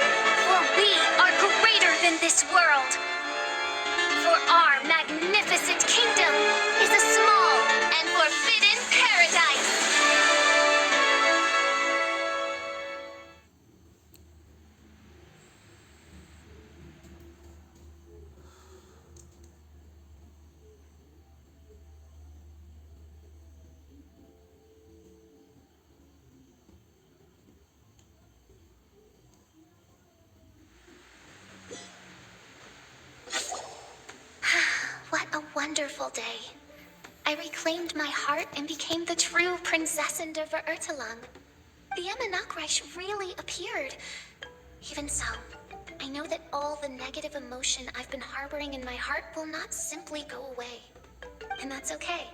for we are greater than this world. For our magnificent kingdom is a small and forbidden paradise. What a wonderful day. I reclaimed my heart and became the true Prinzessin der Verurteilung. The immernachtreich really appeared. Even so, I know that all the negative emotion I've been harboring in my heart will not simply go away. And that's okay.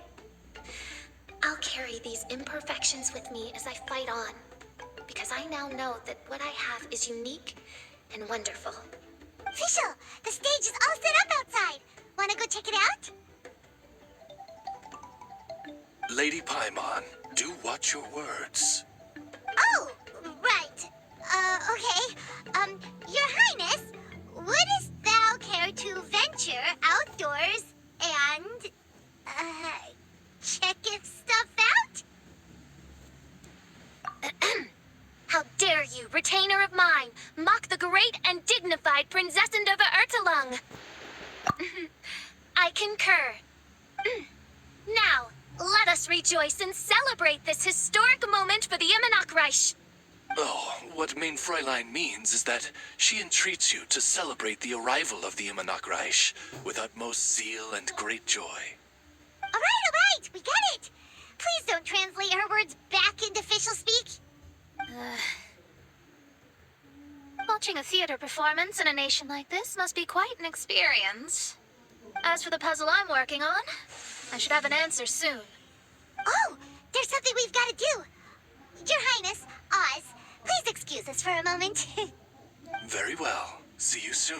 I'll carry these imperfections with me as I fight on, because I now know that what I have is unique and wonderful. Fischl, the stage is all set up outside. Wanna go check it out? Lady Paimon, do watch your words. Oh, right. Okay. Your Highness, wouldst thou care to venture outdoors and, checketh stuff out? How dare you, retainer of mine, mock the great and dignified Prinzessin der Verurteilung? I concur. Now, let us rejoice and celebrate this historic moment for the immernachtreich. Oh, what Mein Fräulein means is that she entreats you to celebrate the arrival of the immernachtreich with utmost zeal and great joy. All right, we get it. Please don't translate her words back into Fischl speak. Watching a theater performance in a nation like this must be quite an experience. As for the puzzle I'm working on, I should have an answer soon. Oh, there's something we've got to do. Your Highness, Oz, please excuse us for a moment. Very well. See you soon.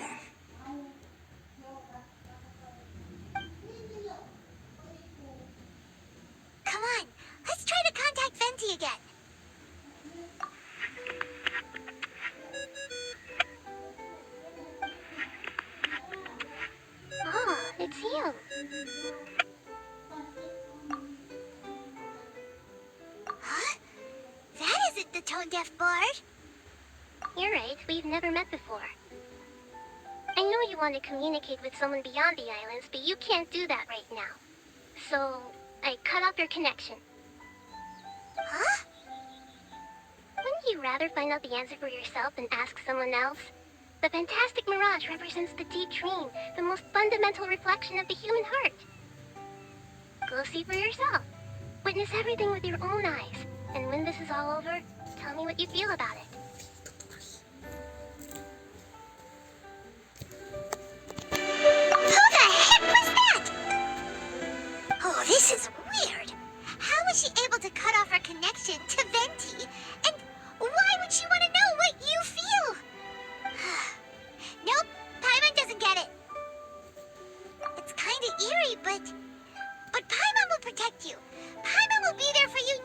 Come on, let's try to contact Venti again. Oh, it's you. Huh? That isn't the tone-deaf bard. You're right, we've never met before. I know you want to communicate with someone beyond the islands, but you can't do that right now. So, I cut off your connection. Huh? Wouldn't you rather find out the answer for yourself than ask someone else? The fantastic mirage represents the deep dream, the most fundamental reflection of the human heart. Go see for yourself. Witness everything with your own eyes. And when this is all over, tell me what you feel about it. Who the heck was that? Oh, this is weird. How was she able to cut off her connection to Venti? And why would she want to know what you feel? Nope, Paimon doesn't get it. It's kind of eerie, but Paimon will protect you. Paimon will be there for you